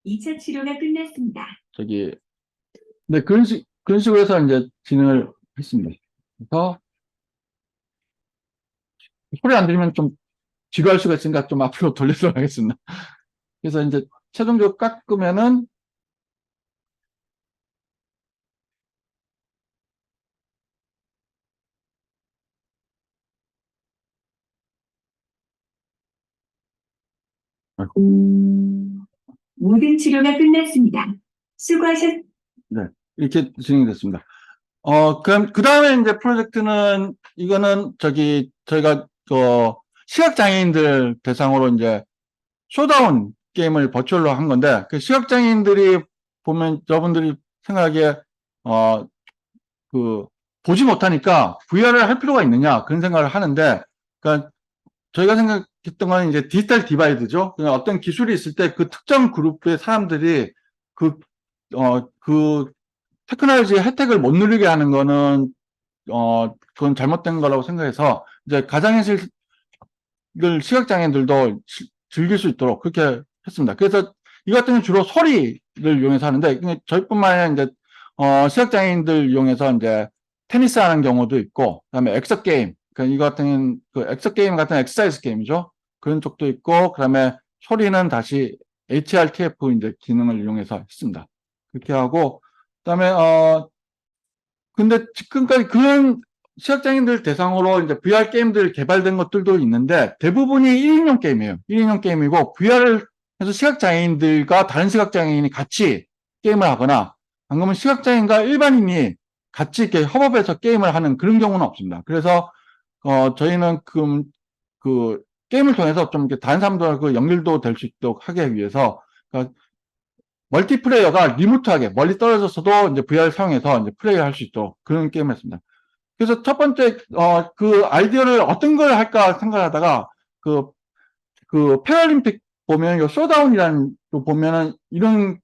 2차 치료가 끝났습니다. 그런 식으로 해서 진행을 했습니다. 그래서 소리 안 들리면 좀 지루할 수가 있으니까 좀 앞으로 돌리도록 하겠습니다. 그래서 최종적으로 깎으면은 모든 치료가 끝났습니다. 네, 이렇게 진행이 됐습니다. 그럼 그 다음에 프로젝트는 이거는 저희가 시각장애인들 대상으로 쇼다운 게임을 버추얼로 한 건데 그 시각장애인들이 보면 여러분들이 생각하기에 보지 못하니까 VR을 할 필요가 있느냐 그런 생각을 하는데 그러니까 저희가 생각했던 건 디지털 디바이드죠. 그냥 어떤 기술이 있을 때 그 특정 그룹의 사람들이 그 테크놀로지의 혜택을 못 누리게 하는 거는 그건 잘못된 거라고 생각해서 가상현실 시각장애인들도 즐길 수 있도록 그렇게 했습니다. 그래서 이 같은 경우는 주로 소리를 이용해서 하는데 저희뿐만 아니라 시각장애인들 이용해서 테니스 하는 경우도 있고 그다음에 엑서 게임 그러니까 이거 같은 그 엑서 게임 같은 엑서사이즈 게임이죠. 그런 쪽도 있고 그다음에 소리는 다시 HRTF 기능을 이용해서 했습니다. 그렇게 하고 그다음에 근데 지금까지 그런 시각장애인들 대상으로 VR 게임들 개발된 것들도 있는데 대부분이 1인용 게임이에요. 1인용 게임이고 VR을 해서 시각장애인들과 다른 시각장애인이 같이 게임을 하거나 방금은 시각장애인과 일반인이 같이 이렇게 협업해서 게임을 하는 그런 경우는 없습니다. 그래서 저희는 그 게임을 통해서 좀 이렇게 다른 사람들하고 연결도 될 수 있도록 하기 위해서 그러니까 멀티플레이어가 리모트하게 멀리 떨어져서도 VR을 사용해서 플레이할 수 있도록 그런 게임을 했습니다. 그래서 첫 번째 그 아이디어를 어떤 걸 할까 생각하다가 그 패럴림픽 보면 요 쇼다운이라는 거 보면은 이런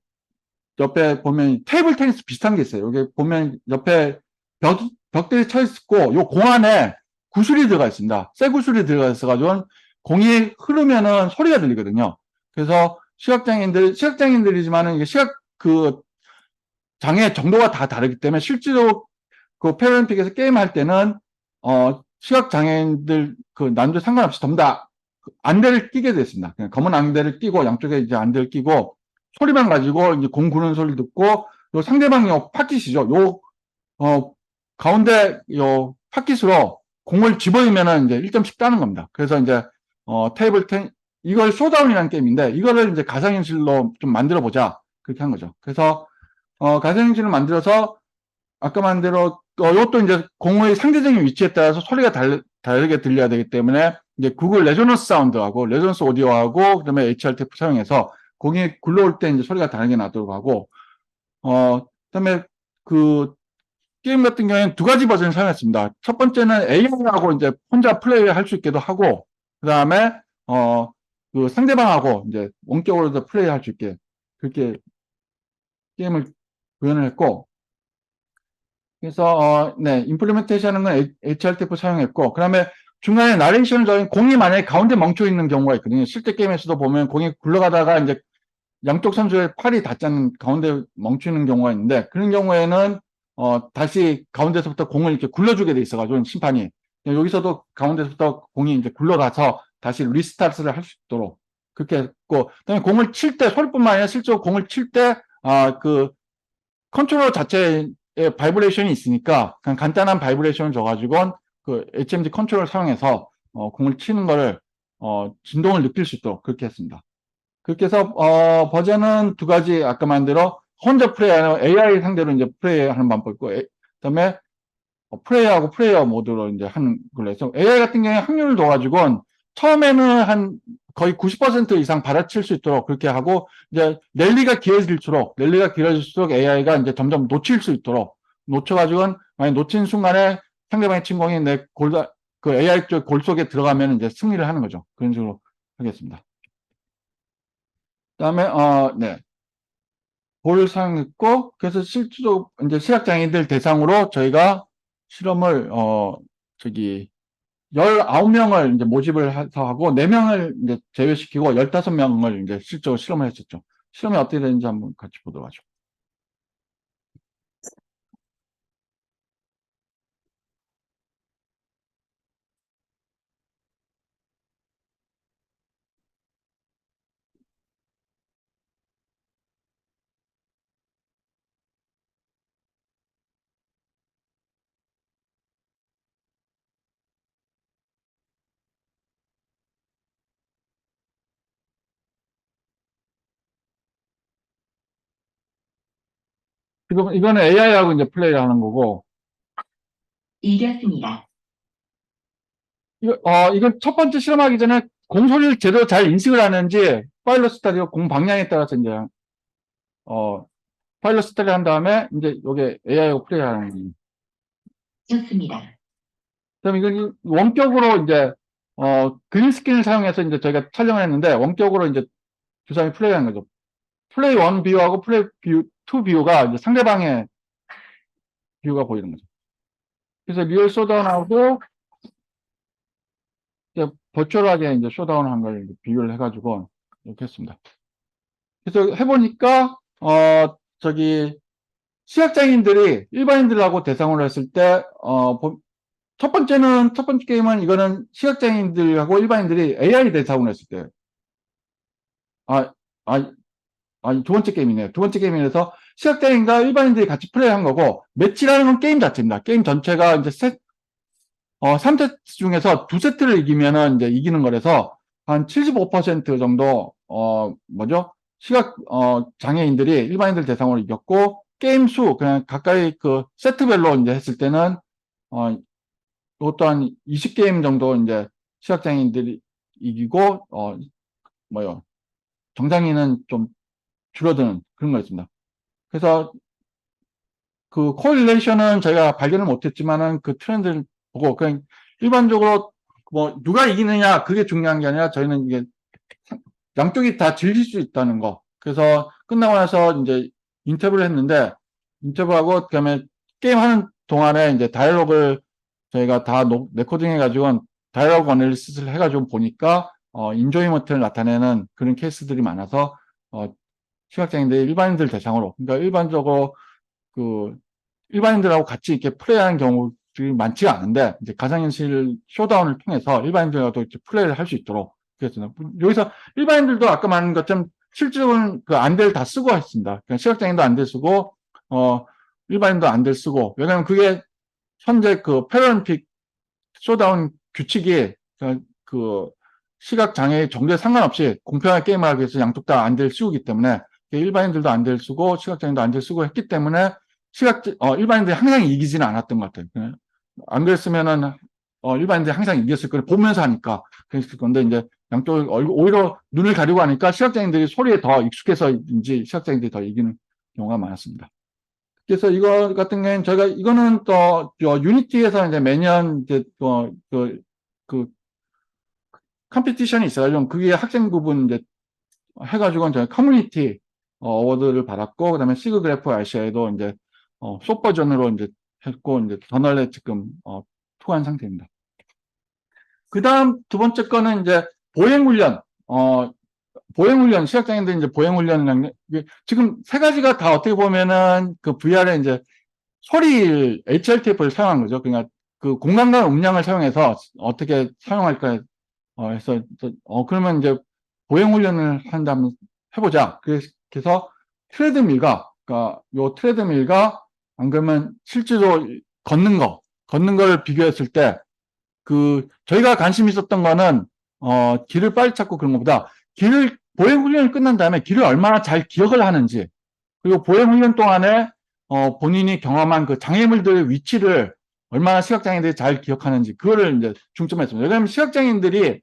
옆에 보면 테이블 테니스 비슷한 게 있어요. 여기 보면 옆에 벽들이 쳐 있고 요 공 안에 구슬이 들어가 있습니다. 쇠 구슬이 들어가 있어가지고 공이 흐르면은 소리가 들리거든요. 그래서 시각장애인들이지만은 이게 시각 그 장애 정도가 다 다르기 때문에 실제로 그 패럴림픽에서 게임할 때는 시각 장애인들 그 난이도 상관없이 전부 다 안대를 끼게 됐습니다. 그냥 검은 안대를 끼고 양쪽에 이제 안대를 끼고 소리만 가지고 이제 공 구는 소리 듣고 요 상대방이 요 팟깃이죠. 요 가운데 요 팟깃으로 공을 집어넣으면은 이제 1점씩 따는 겁니다. 그래서 이제 테이블 텐 이걸 쇼다운이라는 게임인데 이거를 이제 가상현실로 좀 만들어 보자 그렇게 한 거죠. 그래서 가상현실을 만들어서 아까 말한 대로 이것도 이제 공의 상대적인 위치에 따라서 소리가 다르게 들려야 되기 때문에 이제 구글 레조넌스 사운드하고 레조넌스 오디오하고 그다음에 HRTF 사용해서 공이 굴러올 때 이제 소리가 다르게 나도록 하고 그다음에 그 게임 같은 경우에는 두 가지 버전을 사용했습니다. 첫 번째는 AI하고 이제 혼자 플레이할 수 있게도 하고 그다음에 그 상대방하고 이제 원격으로도 플레이할 수 있게 그렇게 게임을 구현을 했고 그래서 네 임플리멘테이션 하는 건 HRTF 사용했고 그다음에 중간에 나레이션을 저희 공이 만약에 가운데 멈춰 있는 경우가 있거든요. 실제 게임에서도 보면 공이 굴러가다가 이제 양쪽 선수의 팔이 닿지 않는 가운데 멈추 있는 경우가 있는데 그런 경우에는 다시 가운데서부터 공을 이렇게 굴려주게 돼 있어가지고 심판이 여기서도 가운데서부터 공이 이제 굴러가서 다시 리스타트를 할 수 있도록 그렇게 했고 그다음에 공을 칠 때 소리뿐만 아니라 실제로 공을 칠 때 그 컨트롤러 자체에 바이브레이션이 있으니까 그냥 간단한 바이브레이션을 줘가지고 그 HMD 컨트롤을 사용해서 공을 치는 거를 진동을 느낄 수 있도록 그렇게 했습니다. 그렇게 해서 버전은 두 가지 아까 말한 대로 혼자 플레이하는 AI 상대로 이제 플레이하는 방법 있고 그다음에 플레이하고 플레이어 모드로 이제 하는 걸로 해서 AI 같은 경우에 확률을 둬가지고 처음에는 한 거의 90% 이상 받아칠 수 있도록 그렇게 하고 이제 랠리가 길어질수록 AI가 이제 점점 놓칠 수 있도록 놓쳐가지고 만약 놓친 순간에 상대방의 침공이 그 AI 쪽 골 속에 들어가면 이제 승리를 하는 거죠. 그런 식으로 하겠습니다. 그다음에 네. 볼을 사용했고 그래서 실제로 이제 시각장애인들 대상으로 저희가 실험을 19명을 이제 모집을 해서 하고 4명을 이제 제외시키고 15명을 이제 실제로 실험을 했었죠. 실험이 어떻게 되는지 한번 같이 보도록 하죠. 지금 이거는 AI하고 이제 플레이를 하는 거고 이겼습니다. 이건 첫 번째 실험하기 전에 공 소리를 제대로 잘 인식을 하는지 파일럿 스타디오 공 방향에 따라서 이제 파일럿 스타디 한 다음에 이제 요게 AI하고 플레이하는 거예요. 좋습니다. 그럼 이건 원격으로 이제 그린 스크린을 사용해서 이제 저희가 촬영을 했는데 원격으로 이제 두 사람이 플레이하는 거죠. 플레이 1 뷰하고 플레이 2 뷰가 이제 상대방의 뷰가 보이는 거죠. 그래서 리얼 쇼다운하고 이제 버추얼하게 이제 쇼다운 한 걸 비교를 해가지고 이렇게 했습니다. 그래서 해보니까 시각장애인들이 일반인들하고 대상으로 했을 때 첫 번째 게임은 이거는 시각장애인들하고 일반인들이 AI 대상으로 했을 때 두 번째 게임이네요. 두 번째 게임이라서 시각장애인과 일반인들이 같이 플레이한 거고 매치라는 건 게임 자체입니다. 게임 전체가 이제 3세트 중에서 2세트를 이기면은 이제 이기는 거라서 한 75% 정도 시각 장애인들이 일반인들 대상으로 이겼고 게임 수 그냥 가까이 그 세트별로 이제 했을 때는 이것도 한 20게임 정도 이제 시각장애인들이 이기고 정상인은 좀 줄어드는 그런 거였습니다. 그래서 그 코릴레이션은 저희가 발견을 못했지만은 그 트렌드를 보고 그냥 일반적으로 뭐 누가 이기느냐 그게 중요한 게 아니라 저희는 이게 양쪽이 다 질릴 수 있다는 거. 그래서 끝나고 나서 이제 인터뷰를 했는데, 인터뷰하고, 그다음에 게임하는 동안에 이제 다이얼로그를 저희가 다 레코딩 해가지고, 다이얼로그 어널리시스를 해가지고 보니까, 인조이먼트를 나타내는 그런 케이스들이 많아서, 시각장애인들이 일반인들 대상으로, 그러니까 일반적으로 일반인들하고 같이 이렇게 플레이하는 경우들이 많지가 않은데, 이제 가상현실 쇼다운을 통해서 일반인들과도 이렇게 플레이를 할 수 있도록, 그랬습니다. 여기서 일반인들도 아까 말한 것처럼 실질적으로는 그 안대를 다 쓰고 했습니다. 그러니까 시각장애인도 안대 쓰고, 일반인도 안대 쓰고, 왜냐면 그게 현재 그 패럴림픽 쇼다운 규칙이 그 시각장애 정도에 상관없이 공평하게 게임을 하기 위해서 양쪽 다 안대를 씌우기 때문에 일반인들도 안대를 쓰고 시각장애인도 안대를 쓰고 했기 때문에 일반인들이 항상 이기지는 않았던 것 같아요. 안 그랬으면은 일반인들이 항상 이겼을 거예요. 보면서 하니까 그랬을 건데 이제 양쪽 오히려 눈을 가리고 하니까 시각장애인들이 소리에 더 익숙해서인지 시각장애인들이 더 이기는 경우가 많았습니다. 그래서 이거 같은 경우에는 저희가 이거는 또 유니티에서 이제 매년 이제 그 컴피티션이 있어요. 그게 학생 부분 이제 해가지고 저희 커뮤니티 어워드를 받았고, 그다음에 시그그래프 아시아에도 이제 숏 버전으로 이제 했고, 이제 저널에 지금 투한 상태입니다. 그다음 두 번째 거는 이제 보행훈련. 보행훈련, 시각장애인들 이제 보행훈련, 지금 세 가지가 다 어떻게 보면은 그 VR에 이제 소리 HL 테이프를 사용한 거죠. 그러니까 그 공간과 음량을 사용해서 어떻게 사용할까 해서 그러면 이제 보행훈련을 한다면 해보자. 그래서 트레드밀과 그러니까 요 트레드밀과 안 그러면 실제로 걷는 거를 비교했을 때 저희가 관심 있었던 거는 길을 빨리 찾고 그런 것보다 보행훈련이 끝난 다음에 길을 얼마나 잘 기억을 하는지, 그리고 보행훈련 동안에 본인이 경험한 그 장애물들의 위치를 얼마나 시각장애인들이 잘 기억하는지, 그거를 이제 중점했습니다. 왜냐하면 시각장애인들이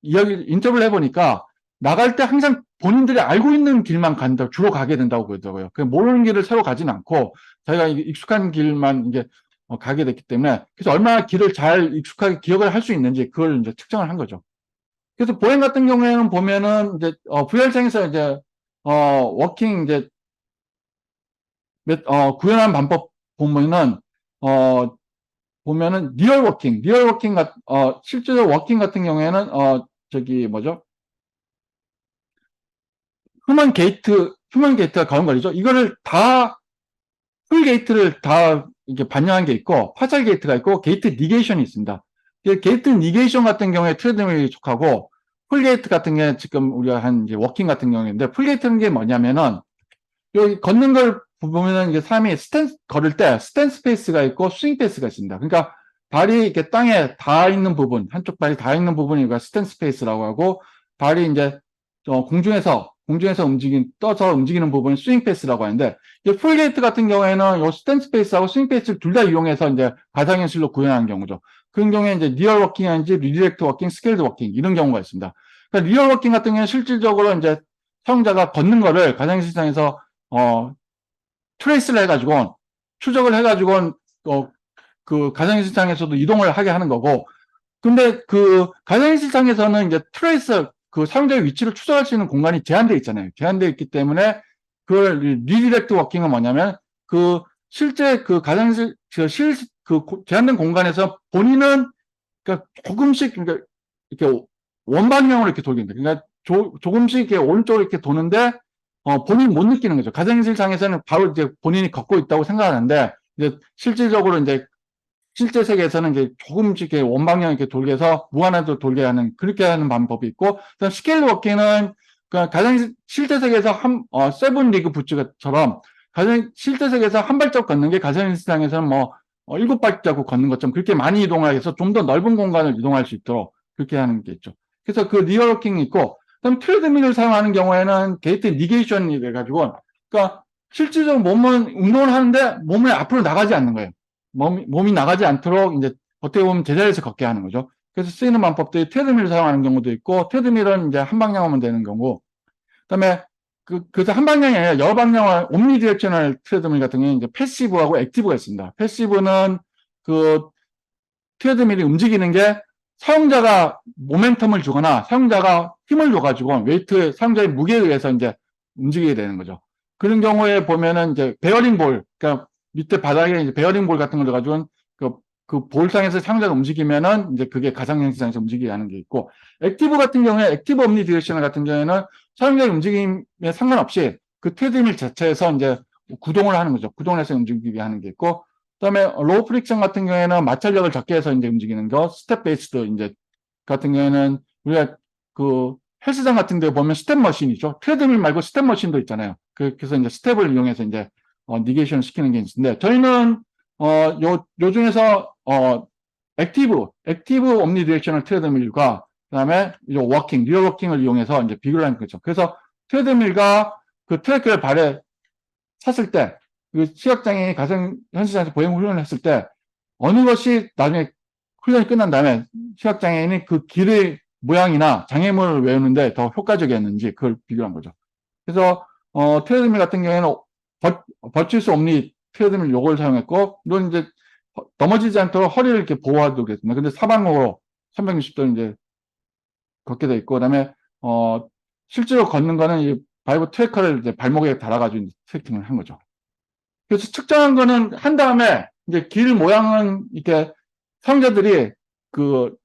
인터뷰를 해보니까 나갈 때 항상 본인들이 알고 있는 길만 주로 가게 된다고 그러더라고요. 모르는 길을 새로 가진 않고 자기가 익숙한 길만 이제 가게 됐기 때문에, 그래서 얼마나 길을 잘 익숙하게 기억을 할 수 있는지 그걸 이제 측정을 한 거죠. 그래서 보행 같은 경우에는 보면은 이제 VR장에서 이제 워킹 이제 구현한 방법 보면은 리얼 워킹 실제로 워킹 같은 경우에는 휴먼 게이트가 걸음걸이죠. 이거를 풀 게이트를 다 이렇게 반영한 게 있고, 파셜 게이트가 있고, 게이트 니게이션이 있습니다. 게이트 니게이션 같은 경우에 트레드밀이 속하고, 풀 게이트 같은 게 지금 우리가 한 이제 워킹 같은 경우인데, 풀 게이트는 게 뭐냐면은, 여기 걷는 걸 보면은 이게 사람이 걸을 때 스탠스 페이스가 있고 스윙 페이스가 있습니다. 그러니까 발이 이렇게 땅에 닿아 있는 부분, 한쪽 발이 닿아 있는 부분이 스탠스 페이스라고 하고, 발이 이제 공중에서 떠서 움직이는 부분이 스윙 페이스라고 하는데, 풀 게이트 같은 경우에는 이 스탠스 페이스하고 스윙 페이스를 둘 다 이용해서 이제 가상현실로 구현하는 경우죠. 그런 경우에 이제 리얼 워킹인지 리디렉트 워킹, 스케일드 워킹 이런 경우가 있습니다. 그러니까 리얼 워킹 같은 경우는 실질적으로 이제 사용자가 걷는 거를 가상현실상에서 트레이스를 해가지고 추적을 해가지고 그 가상현실상에서도 이동을 하게 하는 거고, 근데 그 가상현실상에서는 이제 그 사용자의 위치를 추적할 수 있는 공간이 제한되어 있잖아요. 제한되어 있기 때문에 그걸 리디렉트 워킹은 뭐냐면 실제 그 가상현실 제한된 공간에서 본인은 그러니까 조금씩 그러니까 이렇게 원방향으로 이렇게 돌게 됩니다. 그러니까 조금씩 이렇게 오른쪽으로 이렇게 도는데 본인이 못 느끼는 거죠. 가상현실상에서는 바로 이제 본인이 걷고 있다고 생각하는데, 이제 실질적으로 이제 실제 세계에서는 이제 조금씩 이렇게 원방향 이렇게 돌게 해서 무한하게 돌게 하는, 그렇게 하는 방법이 있고, 그다음 스케일 워킹은 실제 세계에서 세븐 리그 부츠처럼 실제 세계에서 한 발자국 걷는 게 가상현실상에서는 일곱 발자국 걷는 것처럼 그렇게 많이 이동하게 해서 좀 더 넓은 공간을 이동할 수 있도록 그렇게 하는 게 있죠. 그래서 그 리얼 워킹이 있고, 그럼 트레드밀을 사용하는 경우에는 게이트 니게이션이 돼가지고, 그러니까 실질적으로 운동을 하는데 몸이 앞으로 나가지 않는 거예요. 몸이 나가지 않도록 이제 어떻게 보면 제자리에서 걷게 하는 거죠. 그래서 쓰이는 방법들이 트레드밀을 사용하는 경우도 있고, 트레드밀은 이제 한 방향으로만 되는 경우, 그다음에 그래서 한 방향이 아니라 여러 방향을 옴니디렉셔널 트레드밀 같은 경우는 이제 패시브하고 액티브가 있습니다. 패시브는 그 트레드밀이 움직이는 게 사용자가 모멘텀을 주거나 사용자가 힘을 줘가지고 사용자의 무게에 의해서 이제 움직이게 되는 거죠. 그런 경우에 보면은 이제 베어링 볼, 그러니까 밑에 바닥에 이제 베어링 볼 같은 걸 가지고 그 볼상에서 상자가 움직이면은 이제 그게 가상 현실상에서 움직이게 하는 게 있고, 액티브 같은 경우에 액티브 옴니 디렉셔널 같은 경우에는 사용자의 움직임에 상관없이 그 트레드밀 자체에서 이제 구동을 하는 거죠. 구동을 해서 움직이게 하는 게 있고, 그다음에 로우 프릭션 같은 경우에는 마찰력을 적게 해서 이제 움직이는 거, 스텝 베이스드 이제 같은 경우에는 우리가 그 헬스장 같은 데 보면 스텝 머신이죠. 트레드밀 말고 스텝 머신도 있잖아요. 그래서 이제 스텝을 이용해서 이제 니게이션 시키는 게 있는데, 저희는 요 중에서 액티브 옴니 디렉셔널 트레드밀과 그다음에 이제 워킹, 리얼 워킹을 이용해서 이제 비교를 하는 거죠. 그래서 트레드밀과 그 트래크를 발에 찼을 때, 그 시각장애인이 가상 현실상에서 보행 훈련을 했을 때 어느 것이 나중에 훈련이 끝난 다음에 시각장애인이 그 길의 모양이나 장애물을 외우는데 더 효과적이었는지 그걸 비교한 거죠. 그래서 트레드밀 같은 경우에는 버추스 옴니 트레드밀 요걸 사용했고, 이건 이제 넘어지지 않도록 허리를 이렇게 보호하도록 했습니다. 근데 사방으로 360도 이제 걷게 돼 있고, 그다음에 실제로 걷는 거는 이 바이브 트래커를 이제 발목에 달아가지고 이제 세팅을 한 거죠. 그래서 측정한 거는 한 다음에 이제 길 모양은 이렇게 사용자들이 그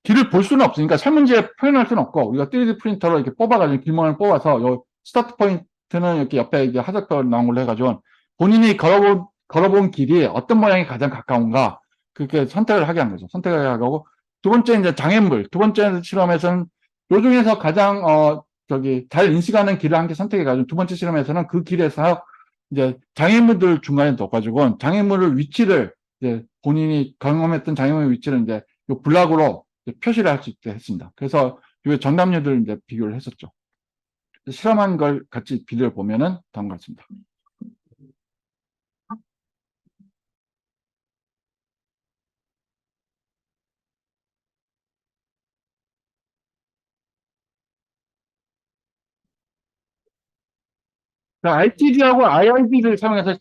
길을 볼 수는 없으니까 설문지에 표현할 수는 없고, 우리가 3D 프린터로 이렇게 뽑아가지고 길모양을 뽑아서 요 스타트 포인트는 이렇게 옆에 이제 하작표 나온 걸로 해가지고 본인이 걸어본 길이 어떤 모양이 가장 가까운가 그렇게 선택을 하게 한 거죠. 선택을 하게 하고, 두 번째 이제 장애물, 두 번째 실험에서는 요 중에서 가장 잘 인식하는 길을 한 개 선택해가지고 두 번째 실험에서는 그 길에서 이제 장애물들 중간에 넣어가지고 장애물을 위치를 이제 본인이 경험했던 장애물의 위치를 이제 요 블락으로 표시를 할 수 있게 했습니다. 그래서 요 전담류들 이제 비교를 했었죠. 실험한 걸 같이 비교를 보면은 다음과 같습니다. RTG하고 IRB를 사용해서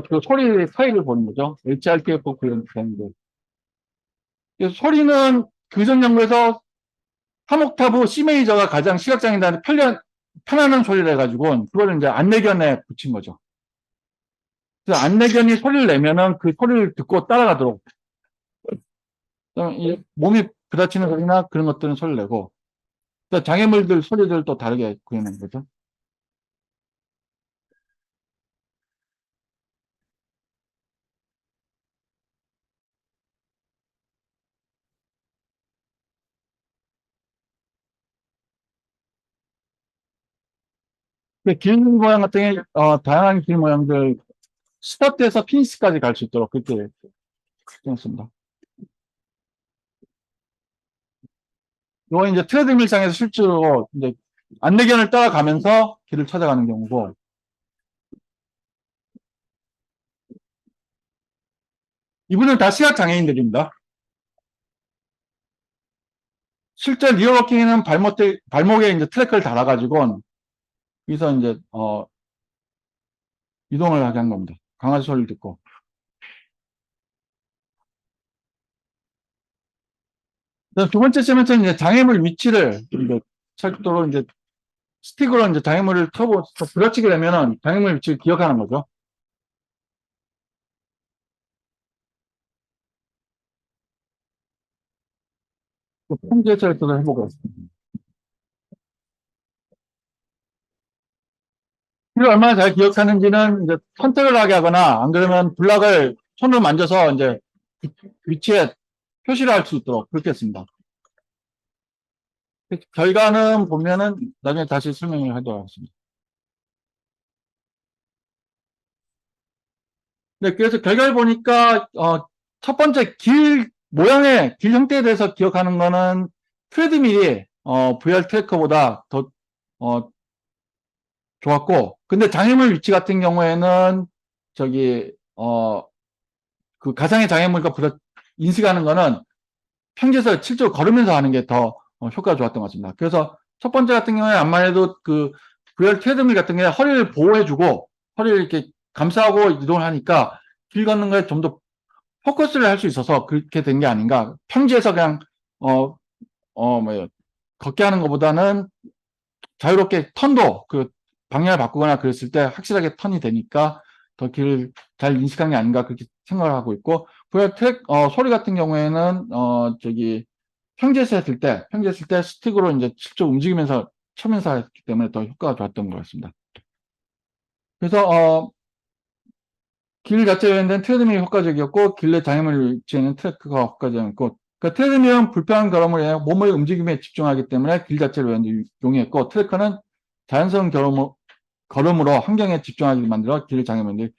그 소리 사이를 보는 거죠. HRTF 그런 되는데. 그래서 소리는 교정 연구에서 3옥타브 C 메이저가 가장 시각장애인한테 편안한 소리를 해가지고 그걸 이제 안내견에 붙인 거죠. 그래서 안내견이 소리를 내면은 그 소리를 듣고 따라가도록 이 몸이 부딪히는 소리나 그런 것들은 소리를 내고, 장애물들 소리들을 또 다르게 구현한 거죠. 길 모양 같은 게 다양한 길 모양들 스타트에서 피니시까지 갈 수 있도록 그렇게 했습니다. 이건 이제 트레드밀상에서 실제로 이제 안내견을 따라가면서 길을 찾아가는 경우고, 이분은 다 시각장애인들입니다. 실제 리어워킹에는 발목에 이제 트래커를 달아가지고 여기서 이제 이동을 하게 한 겁니다. 강아지 소리를 듣고. 두 번째 시험에서는 이제 장애물 위치를 이제 철도로 이제 스틱으로 이제 장애물을 쳐서 부딪히게 되면은 장애물 위치를 기억하는 거죠. 통제 철도를 해보겠습니다. 이걸 얼마나 잘 기억하는지는 이제 선택을 하게 하거나 안 그러면 블락을 손으로 만져서 이제 위치에 표시를 할 수 있도록 그렇게 했습니다. 결과는 보면은 나중에 다시 설명을 하도록 하겠습니다. 네, 그래서 결과를 보니까 첫 번째 길 모양의 길 형태에 대해서 기억하는 거는 트레드밀이 VR 트래커보다 더 좋았고, 근데 장애물 위치 같은 경우에는 저기 그 가상의 장애물과 인식하는 거는 평지에서 실제로 걸으면서 하는 게 더 효과가 좋았던 것 같습니다. 그래서 첫 번째 같은 경우에 암만 해도 그 VR 트레드밀 같은 게 허리를 보호해주고 허리를 이렇게 감싸고 이동을 하니까 길 걷는 거에 좀 더 포커스를 할 수 있어서 그렇게 된 게 아닌가. 평지에서 그냥 걷게 하는 것보다는 자유롭게 턴도 방향을 바꾸거나 그랬을 때 확실하게 턴이 되니까 더 길을 잘 인식한 게 아닌가 그렇게 생각을 하고 있고, VR 트랙, 소리 같은 경우에는, 평지에서 했을 때 스틱으로 이제 직접 움직이면서 쳐면서 했기 때문에 더 효과가 좋았던 것 같습니다. 그래서, 길 자체에는 트레드밀이 효과적이었고, 길 내 장애물 위치에는 트래크가 효과적이었고, 그러니까 트레드밀은 불편한 걸음을 해 몸의 움직임에 집중하기 때문에 길 자체를 용이했고, 트래커는 자연스러운 걸음으로 환경에 집중하게 만들어 길 장애물이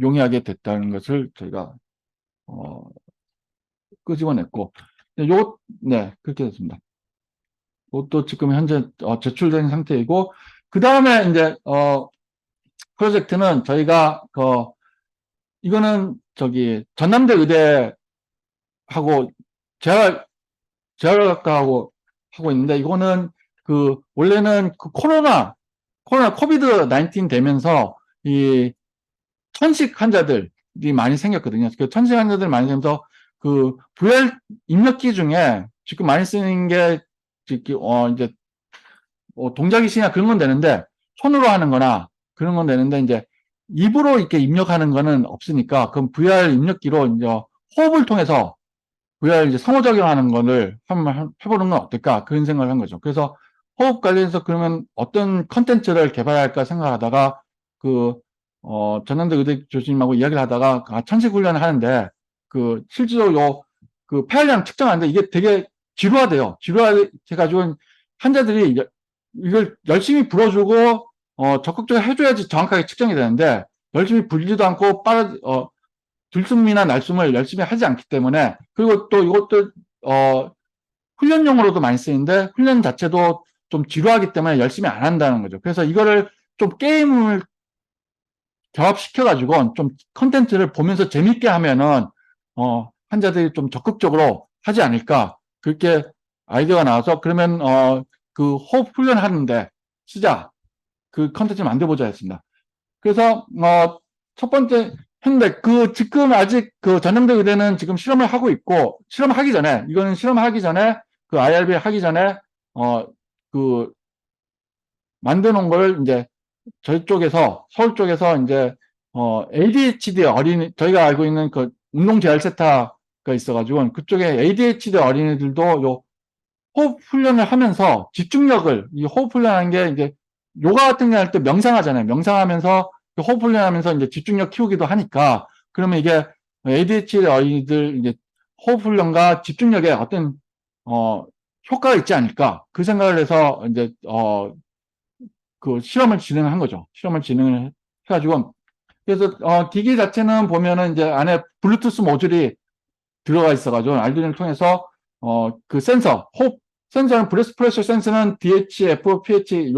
용이하게 됐다는 것을 저희가, 어, 끄집어냈고, 네, 그렇게 됐습니다. 이것도 지금 현재 제출된 상태이고, 그 다음에 이제, 프로젝트는 저희가, 이거는 전남대 의대하고 재활, 재활학과하고 하고 있는데, 이거는 원래는 코비드 19 되면서 이 천식 환자들이 많이 생겼거든요. 그 천식 환자들 많이 생겨서 VR 입력기 중에 지금 많이 쓰는 게 이제 동작이시나 그런 건 되는데 손으로 하는 거나 그런 건 되는데 이제 입으로 이렇게 입력하는 거는 없으니까 그럼 VR 입력기로 이제 호흡을 통해서 VR 이제 상호작용하는 거를 한번 해보는 건 어떨까 그런 생각을 한 거죠. 그래서 호흡 관련해서 그러면 어떤 컨텐츠를 개발할까 생각하다가 전남대 의대 교수님하고 이야기를 하다가 천식 훈련을 하는데 실제로 폐활량 측정하는데 이게 되게 지루하대요. 지루해가지고 환자들이 이걸 열심히 불어주고 적극적으로 해줘야지 정확하게 측정이 되는데 열심히 불지도 않고 들숨이나 날숨을 열심히 하지 않기 때문에, 그리고 또 이것도 훈련용으로도 많이 쓰이는데 훈련 자체도 좀 지루하기 때문에 열심히 안 한다는 거죠. 그래서 이거를 좀 게임을 결합시켜가지고 좀 컨텐츠를 보면서 재밌게 하면은 환자들이 좀 적극적으로 하지 않을까 그렇게 아이디어가 나와서, 그러면 호흡 훈련하는데 쓰자, 그 컨텐츠 만들어보자 했습니다. 그래서 첫 번째 했는데 지금 아직 전염대 의대는 지금 실험을 하고 있고, 실험하기 전에 이거는 실험하기 전에 IRB 하기 전에 그 만들어 놓은 걸 이제 저희 쪽에서 서울 쪽에서 이제 ADHD 저희가 알고 있는 운동 재활 센터가 있어가지고 그쪽에 ADHD 어린이들도 요 호흡 훈련을 하면서 집중력을, 이 호흡 훈련하는 게 이제 요가 같은 거 할 때 명상하잖아요. 명상하면서 호흡 훈련하면서 이제 집중력 키우기도 하니까, 그러면 이게 ADHD 어린이들 이제 호흡 훈련과 집중력에 어떤 효과가 있지 않을까 그 생각을 해서 이제 실험을 진행한 거죠. 실험을 진행을 해가지고, 그래서 기기 자체는 보면은 이제 안에 블루투스 모듈이 들어가 있어가지고 알두인을 통해서 호흡 센서는 브레스 프레셔 센서는 DHF, pH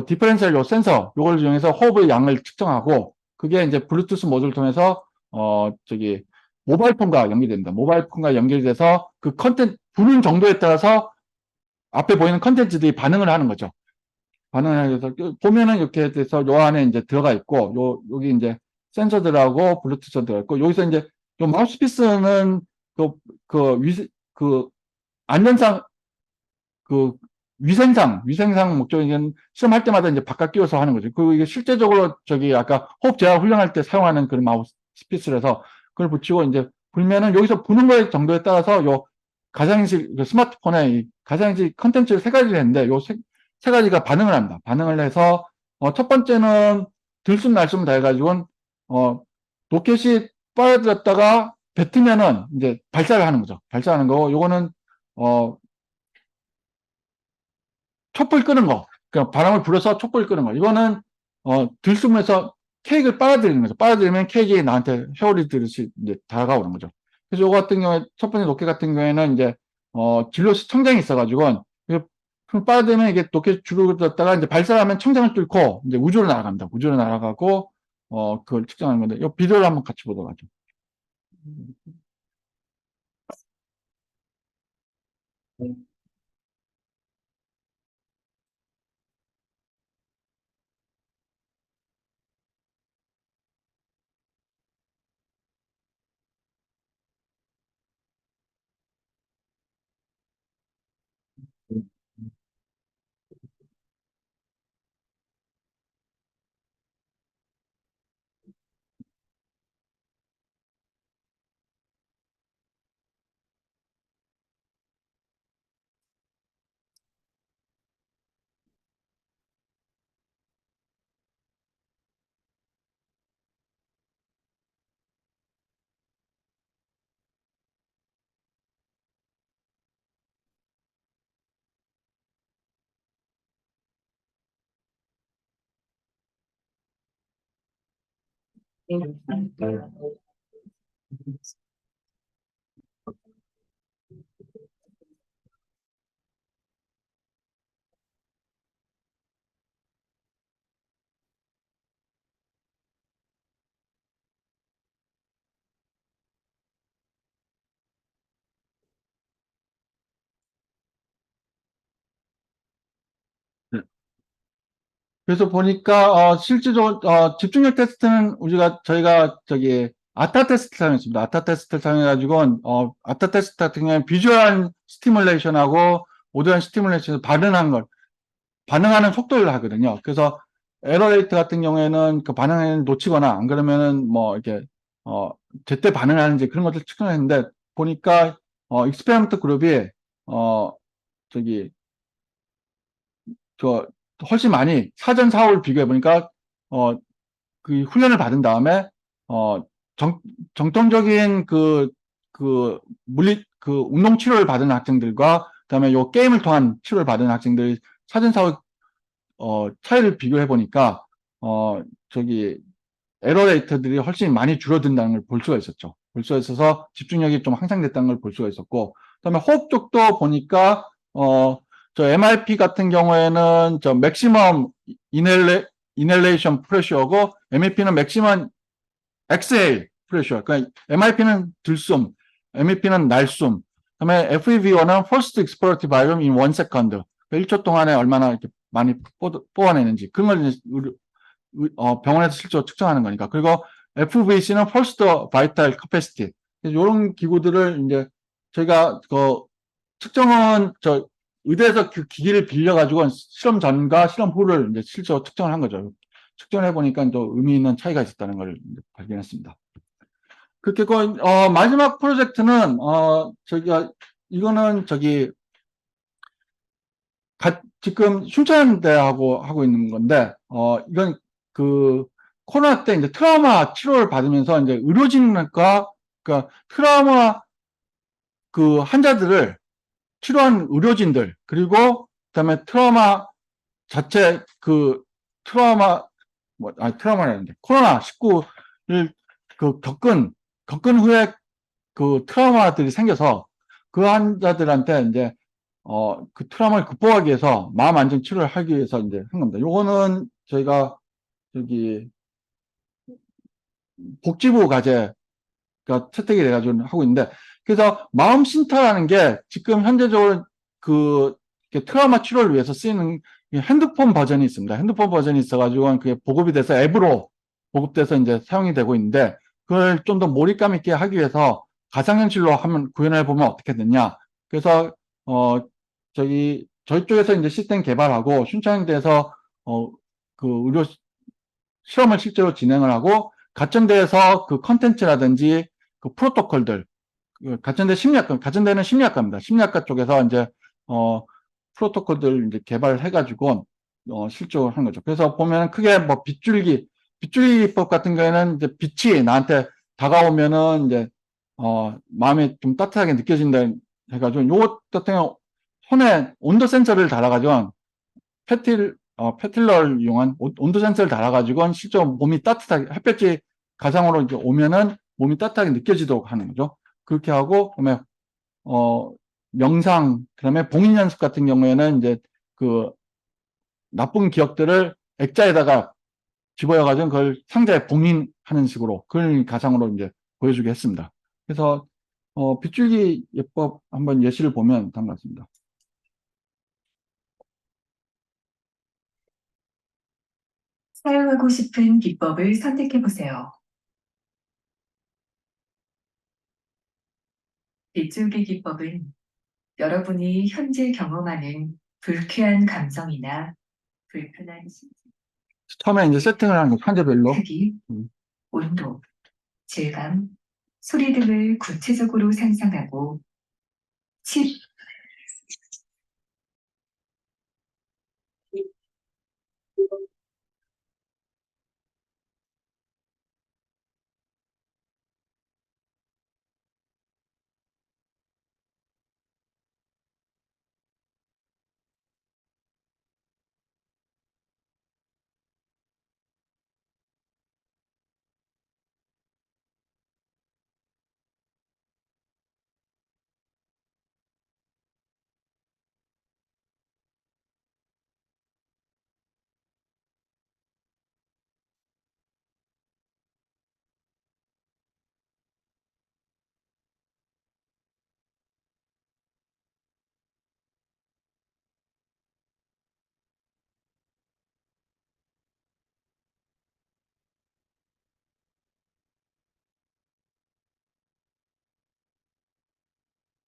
디퍼렌셜 센서 요걸 이용해서 호흡의 양을 측정하고, 그게 이제 블루투스 모듈을 통해서 모바일 폰과 연결됩니다. 모바일 폰과 연결돼서 부는 정도에 따라서 앞에 보이는 컨텐츠들이 반응을 하는 거죠. 반응을 해서 보면은 이렇게 돼서 요 안에 이제 들어가 있고, 여기 이제 센서들하고 블루투스 들어가 있고, 여기서 이제 요 마우스피스는 그, 안전상, 위생상 목적이긴 시험할 때마다 이제 바깥 끼워서 하는 거죠. 이게 실제적으로 아까 호흡 제어 훈련할 때 사용하는 그런 마우스피스라서 그걸 붙이고 이제 불면은 여기서 부는 거의 정도에 따라서 가상인식, 스마트폰에 가상인식 컨텐츠를 세 가지를 했는데 세 가지가 반응을 합니다. 반응을 해서, 첫 번째는 들숨 날숨 다 해가지고, 로켓이 빨아들였다가 뱉으면은 이제 발사를 하는 거죠. 발사하는 거고, 요거는, 촛불 끄는 거. 그러니까 바람을 불어서 촛불 끄는 거. 이거는, 들숨에서 케이크를 빨아들이는 거죠. 빨아들이면 케이크가 나한테 회오리 들듯이 이제 다가오는 거죠. 그래서 요거 같은 경우에, 첫 번째 로켓 같은 경우에는 이제, 진로시 청장이 있어가지고, 빨아들이면 이게 로켓 줄을 뒀다가 이제 발사하면 청장을 뚫고 이제 우주로 날아갑니다. 우주로 날아가고, 그걸 측정하는 건데, 이 비디오를 한번 같이 보도록 하죠. 네. 그래서 보니까 실질적으로 집중력 테스트는 저희가 저기 아타 테스트 사용했습니다. 아타 테스트를 사용해가지고 아타 테스트 같은 경우에 비주얼 스티뮬레이션하고 오디오 스티뮬레이션을 반응하는 속도를 하거든요. 그래서 에러 레이트 같은 경우에는 그 반응을 놓치거나 안 그러면은 뭐 이렇게 어 제때 반응하는지 그런 것들 측정했는데 보니까 익스페리먼트 그룹이 어 저기 저 훨씬 많이 사전 사후를 비교해 보니까 어 그 훈련을 받은 다음에 어 정, 정통적인 운동 치료를 받은 학생들과 그다음에 요 게임을 통한 치료를 받은 학생들 사전 사후 차이를 비교해 보니까 어 저기 에러 레이트들이 훨씬 많이 줄어든다는 걸 볼 수가 있었죠. 볼 수가 있어서 집중력이 좀 향상됐다는 걸 볼 수가 있었고, 그다음에 호흡 쪽도 보니까 저 MRP 같은 경우에는 저 맥시멈 이넬레이션 프레셔고 MEP는 맥시멈 엑셀 프레셔. 그러니까 MRP는 들숨, MEP는 날숨. 그다음에 FEV1은 First Expiratory Volume in 1 second. 그러니까 1초 동안에 얼마나 이렇게 많이 뽑아내는지 그런 걸 이제 병원에서 실제로 측정하는 거니까. 그리고 FVC는 First Vital Capacity. 이런 기구들을 이제 저희가 측정은 의대에서 그 기기를 빌려가지고 실험 전과 실험 후를 이제 실제로 측정을 한 거죠. 측정해 보니까 또 의미 있는 차이가 있었다는 걸 발견했습니다. 그렇게 마지막 프로젝트는 저기가 이거는 지금 순천대하고 하고 있는 건데 이건 그 코로나 때 이제 트라우마 치료를 받으면서 이제 의료진과 그러니까 트라우마 그 환자들을 치료한 의료진들 그리고 그다음에 트라우마 자체 그 트라우마 트라우마라는데 코로나 19를 겪은 후에 그 트라우마들이 생겨서 그 환자들한테 이제 그 트라우마를 극복하기 위해서 마음 안정 치료를 하기 위해서 이제 한 겁니다. 요거는 저희가 저기 복지부 과제가 채택이 돼가지고 하고 있는데 그래서 마음 쉼터라는 게 지금 현재적으로 그 트라우마 치료를 위해서 쓰이는 핸드폰 버전이 있습니다. 핸드폰 버전이 있어가지고 그게 보급이 돼서 앱으로 보급돼서 이제 사용이 되고 있는데 그걸 좀 더 몰입감 있게 하기 위해서 가상현실로 한번 구현해 보면 어떻게 되냐. 그래서 저희 쪽에서 이제 시스템 개발하고 순천대에서 그 의료 실험을 실제로 진행을 하고 가천대에서 그 컨텐츠라든지 그 프로토콜들 가천대는 심리학과입니다. 심리학과 쪽에서 이제 프로토콜들 이제 개발을 해가지고 실적을 하는 거죠. 그래서 보면 크게 뭐 빗줄기 기법 같은 경우에는 이제 빛이 나한테 다가오면은 이제 마음이 좀 따뜻하게 느껴진다 해가지고 요것 같은 경우 손에 온도 센서를 달아가지고 패틸러를 이용한 온도 센서를 달아가지고 실제로 몸이 따뜻하게 햇볕이 가상으로 이제 오면은 몸이 따뜻하게 느껴지도록 하는 거죠. 그렇게 하고 그다음에 명상 그다음에 봉인 연습 같은 경우에는 이제 그 나쁜 기억들을 액자에다가 집어여가지고 그걸 상자에 봉인하는 식으로 그걸 가상으로 이제 보여주게 했습니다. 그래서 빗줄기 예법 한번 예시를 보면 다음과 같습니다. 사용하고 싶은 기법을 선택해 보세요. 빗줄기 기법은 여러분이 현재 경험하는 불쾌한 감정이나 불편한 심情, 처음에 이제 세팅을 하는 거 환자별로 크기, 음. 온도, 질감, 소리 등을 구체적으로 상상하고 칩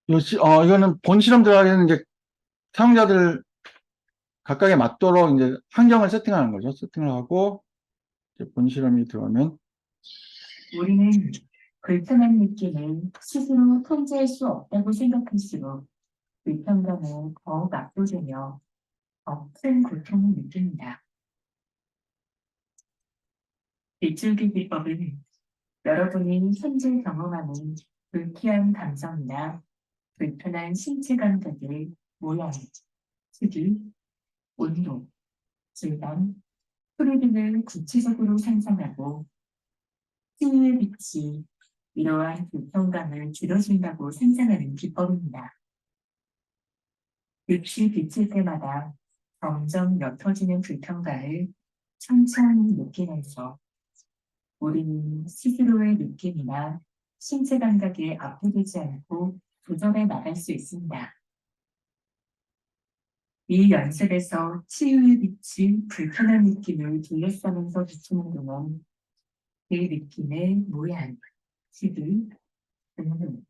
이거는 본 실험 들어가기에는 이제 사용자들 각각에 맞도록 이제 환경을 세팅하는 거죠. 세팅을 하고, 이제 본 실험이 들어가면, 우리는 불편한 느낌을 스스로 통제할 수 없다고 생각할수록 불편감에 더욱 압도되며 더 큰 고통을 느낍니다. 빗줄기 기법은 여러분이 현재 경험하는 불쾌한 감정이나 불편한 신체 감각의 모양, 크기, 온도, 질감, 소리 등을 구체적으로 상상하고 치유의 빛이 이러한 불편감을 줄여준다고 상상하는 기법입니다. 빛이 비칠 때마다 점점 옅어지는 불편감을 천천히 느끼면서 우리는 스스로의 느낌이나 신체 감각에 압도되지 않고 조절해 나갈 수 있습니다. 이 연습에서 치유의 빛이 불편한 느낌을 둘러싸면서 비추는 동안 그 느낌의 모양, 크기, 음흠,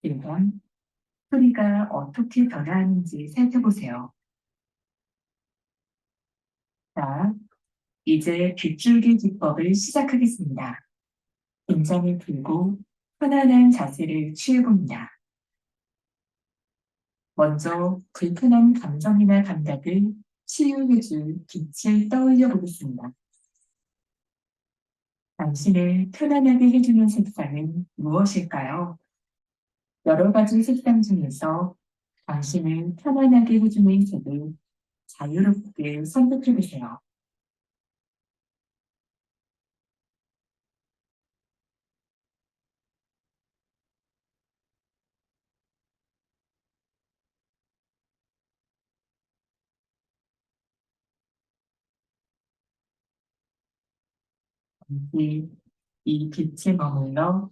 질감, 소리가 어떻게 변화하는지 살펴보세요. 자, 이제 빗줄기 기법을 시작하겠습니다. 긴장을 풀고 편안한 자세를 취해봅니다. 먼저 불편한 감정이나 감각을 치유해줄 빛을 떠올려 보겠습니다. 당신을 편안하게 해주는 색상은 무엇일까요? 여러 가지 색상 중에서 당신을 편안하게 해주는 색을 자유롭게 선택해 보세요. 이 빛에 머물러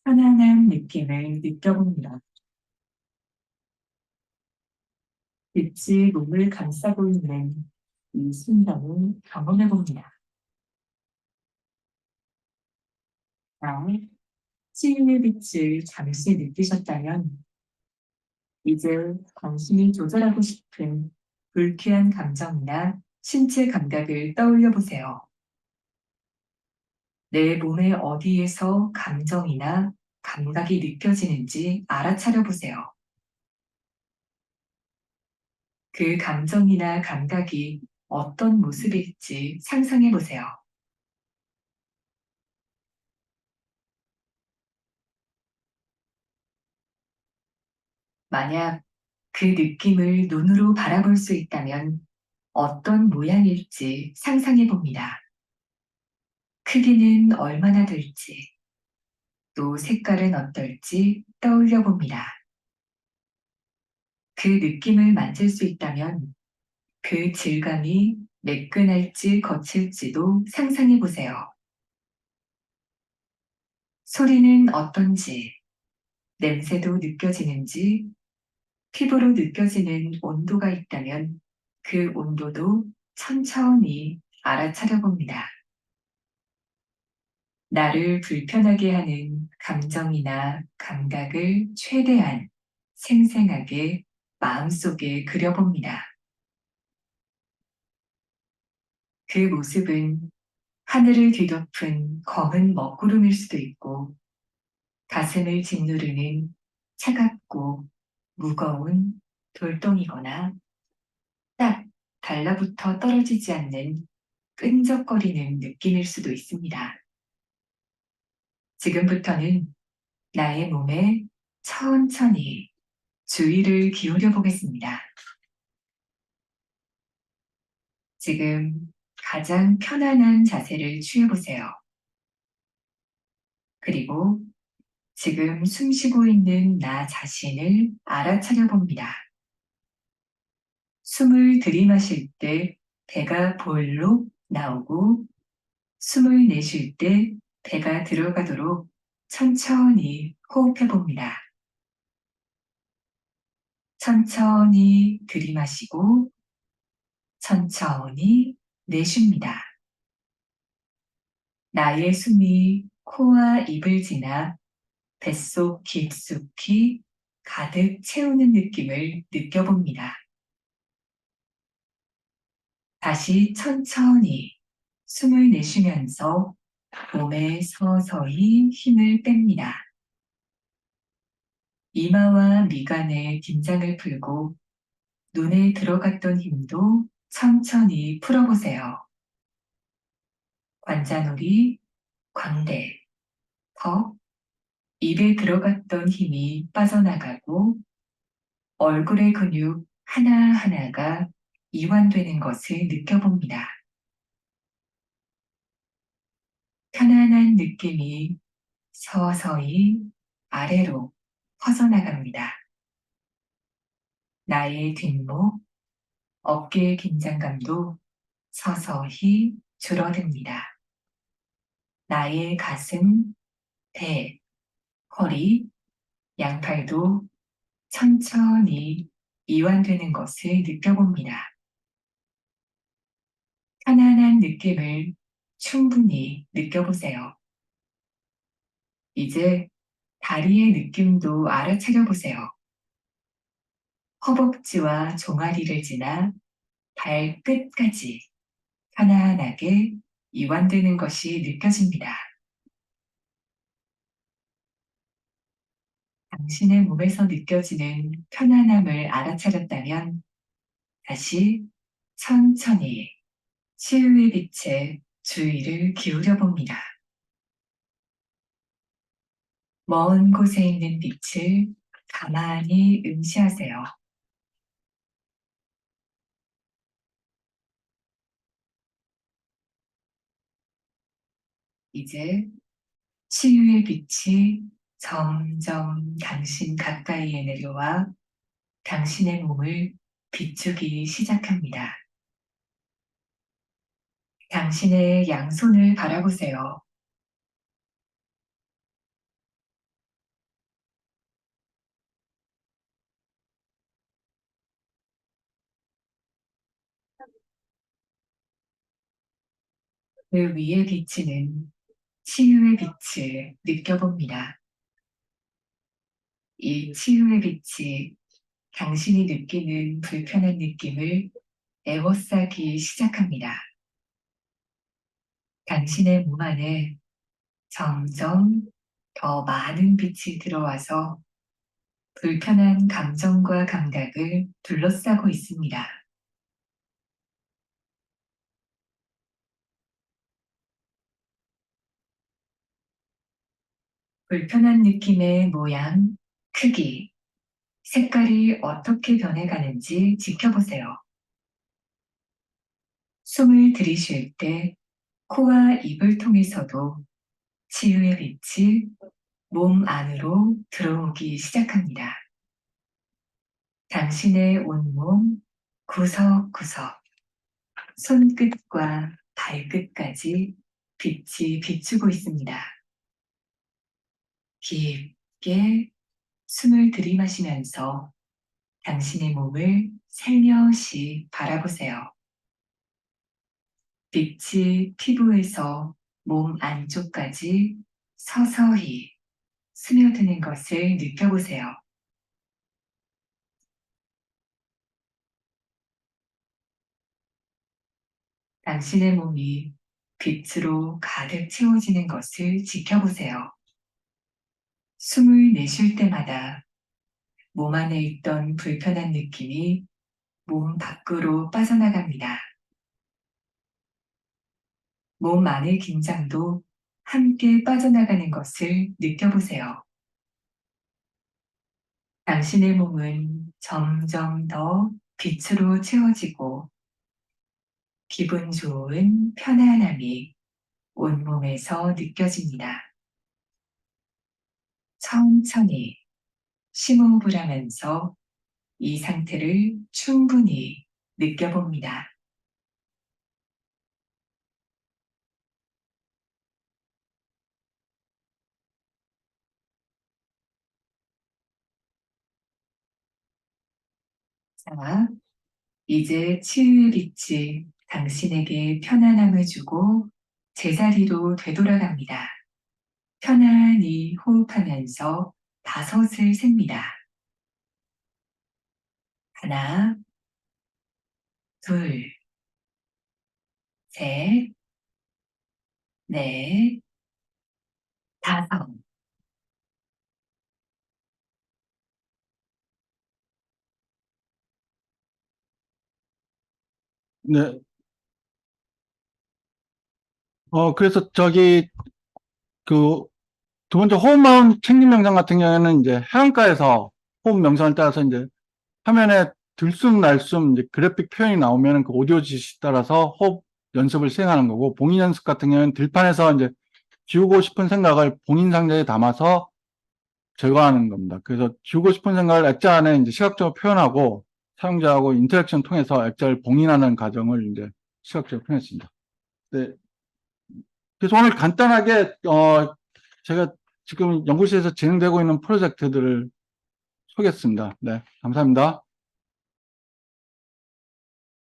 편안한 느낌을 느껴봅니다. 빛이 몸을 감싸고 있는 이 순간을 경험해봅니다. 치유의 빛을 잠시 느끼셨다면 이제 당신이 조절하고 싶은 불쾌한 감정이나 신체 감각을 떠올려 보세요. 내 몸의 어디에서 감정이나 감각이 느껴지는지 알아차려 보세요. 그 감정이나 감각이 어떤 모습일지 상상해 보세요. 만약 그 느낌을 눈으로 바라볼 수 있다면 어떤 모양일지 상상해 봅니다. 크기는 얼마나 될지, 또 색깔은 어떨지 떠올려 봅니다. 그 느낌을 만질 수 있다면 그 질감이 매끈할지 거칠지도 상상해 보세요. 소리는 어떤지, 냄새도 느껴지는지, 피부로 느껴지는 온도가 있다면 그 온도도 천천히 알아차려 봅니다. 나를 불편하게 하는 감정이나 감각을 최대한 생생하게 마음속에 그려봅니다. 그 모습은 하늘을 뒤덮은 검은 먹구름일 수도 있고, 가슴을 짓누르는 차갑고 무거운 돌덩이거나 딱 달라붙어 떨어지지 않는 끈적거리는 느낌일 수도 있습니다. 지금부터는 나의 몸에 천천히 주의를 기울여 보겠습니다. 지금 가장 편안한 자세를 취해보세요. 그리고 지금 숨 쉬고 있는 나 자신을 알아차려 봅니다. 숨을 들이마실 때 배가 볼록 나오고 숨을 내쉴 때 배가 들어가도록 천천히 호흡해 봅니다. 천천히 들이마시고 천천히 내쉽니다. 나의 숨이 코와 입을 지나 뱃속 깊숙이 가득 채우는 느낌을 느껴봅니다. 다시 천천히 숨을 내쉬면서 몸에 서서히 힘을 뺍니다. 이마와 미간의 긴장을 풀고 눈에 들어갔던 힘도 천천히 풀어보세요. 관자놀이, 광대, 턱, 입에 들어갔던 힘이 빠져나가고 얼굴의 근육 하나하나가 이완되는 것을 느껴봅니다. 편안한 느낌이 서서히 아래로 퍼져나갑니다. 나의 뒷목, 어깨의 긴장감도 서서히 줄어듭니다. 나의 가슴, 배, 허리, 양팔도 천천히 이완되는 것을 느껴봅니다. 편안한 느낌을 충분히 느껴보세요. 이제 다리의 느낌도 알아차려 보세요. 허벅지와 종아리를 지나 발끝까지 편안하게 이완되는 것이 느껴집니다. 당신의 몸에서 느껴지는 편안함을 알아차렸다면 다시 천천히 치유의 빛에 주의를 기울여 봅니다. 먼 곳에 있는 빛을 가만히 응시하세요. 이제 치유의 빛이 점점 당신 가까이에 내려와 당신의 몸을 비추기 시작합니다. 당신의 양손을 바라보세요. 그 위에 비치는 치유의 빛을 느껴봅니다. 이 치유의 빛이 당신이 느끼는 불편한 느낌을 에워싸기 시작합니다. 당신의 몸 안에 점점 더 많은 빛이 들어와서 불편한 감정과 감각을 둘러싸고 있습니다. 불편한 느낌의 모양, 크기, 색깔이 어떻게 변해가는지 지켜보세요. 숨을 들이쉴 때 코와 입을 통해서도 치유의 빛이 몸 안으로 들어오기 시작합니다. 당신의 온몸 구석구석, 손끝과 발끝까지 빛이 비추고 있습니다. 깊게 숨을 들이마시면서 당신의 몸을 살며시 바라보세요. 빛이 피부에서 몸 안쪽까지 서서히 스며드는 것을 느껴보세요. 당신의 몸이 빛으로 가득 채워지는 것을 지켜보세요. 숨을 내쉴 때마다 몸 안에 있던 불편한 느낌이 몸 밖으로 빠져나갑니다. 몸 안의 긴장도 함께 빠져나가는 것을 느껴보세요. 당신의 몸은 점점 더 빛으로 채워지고 기분 좋은 편안함이 온몸에서 느껴집니다. 천천히 심호흡을 하면서 이 상태를 충분히 느껴봅니다. 자, 이제 치유의 빛이 당신에게 편안함을 주고 제자리로 되돌아갑니다. 편안히 호흡하면서 5을 셉니다. 하나, 둘, 셋, 넷, 다섯. 네. 그래서 저기, 그, 두 번째 호흡 챙김 영상 같은 경우에는 이제 해안가에서 호흡 명상을 따라서 이제 화면에 들숨, 날숨, 이제 그래픽 표현이 나오면 그 오디오 지시 따라서 호흡 연습을 수행하는 거고, 봉인 연습 같은 경우에는 들판에서 이제 지우고 싶은 생각을 봉인 상자에 담아서 제거하는 겁니다. 그래서 지우고 싶은 생각을 액자 안에 이제 시각적으로 표현하고 사용자하고 인터랙션 통해서 액자를 봉인하는 과정을 이제 시각적으로 표현했습니다. 네. 그래서 오늘 간단하게, 제가 지금 연구실에서 진행되고 있는 프로젝트들을 소개했습니다. 네. 감사합니다.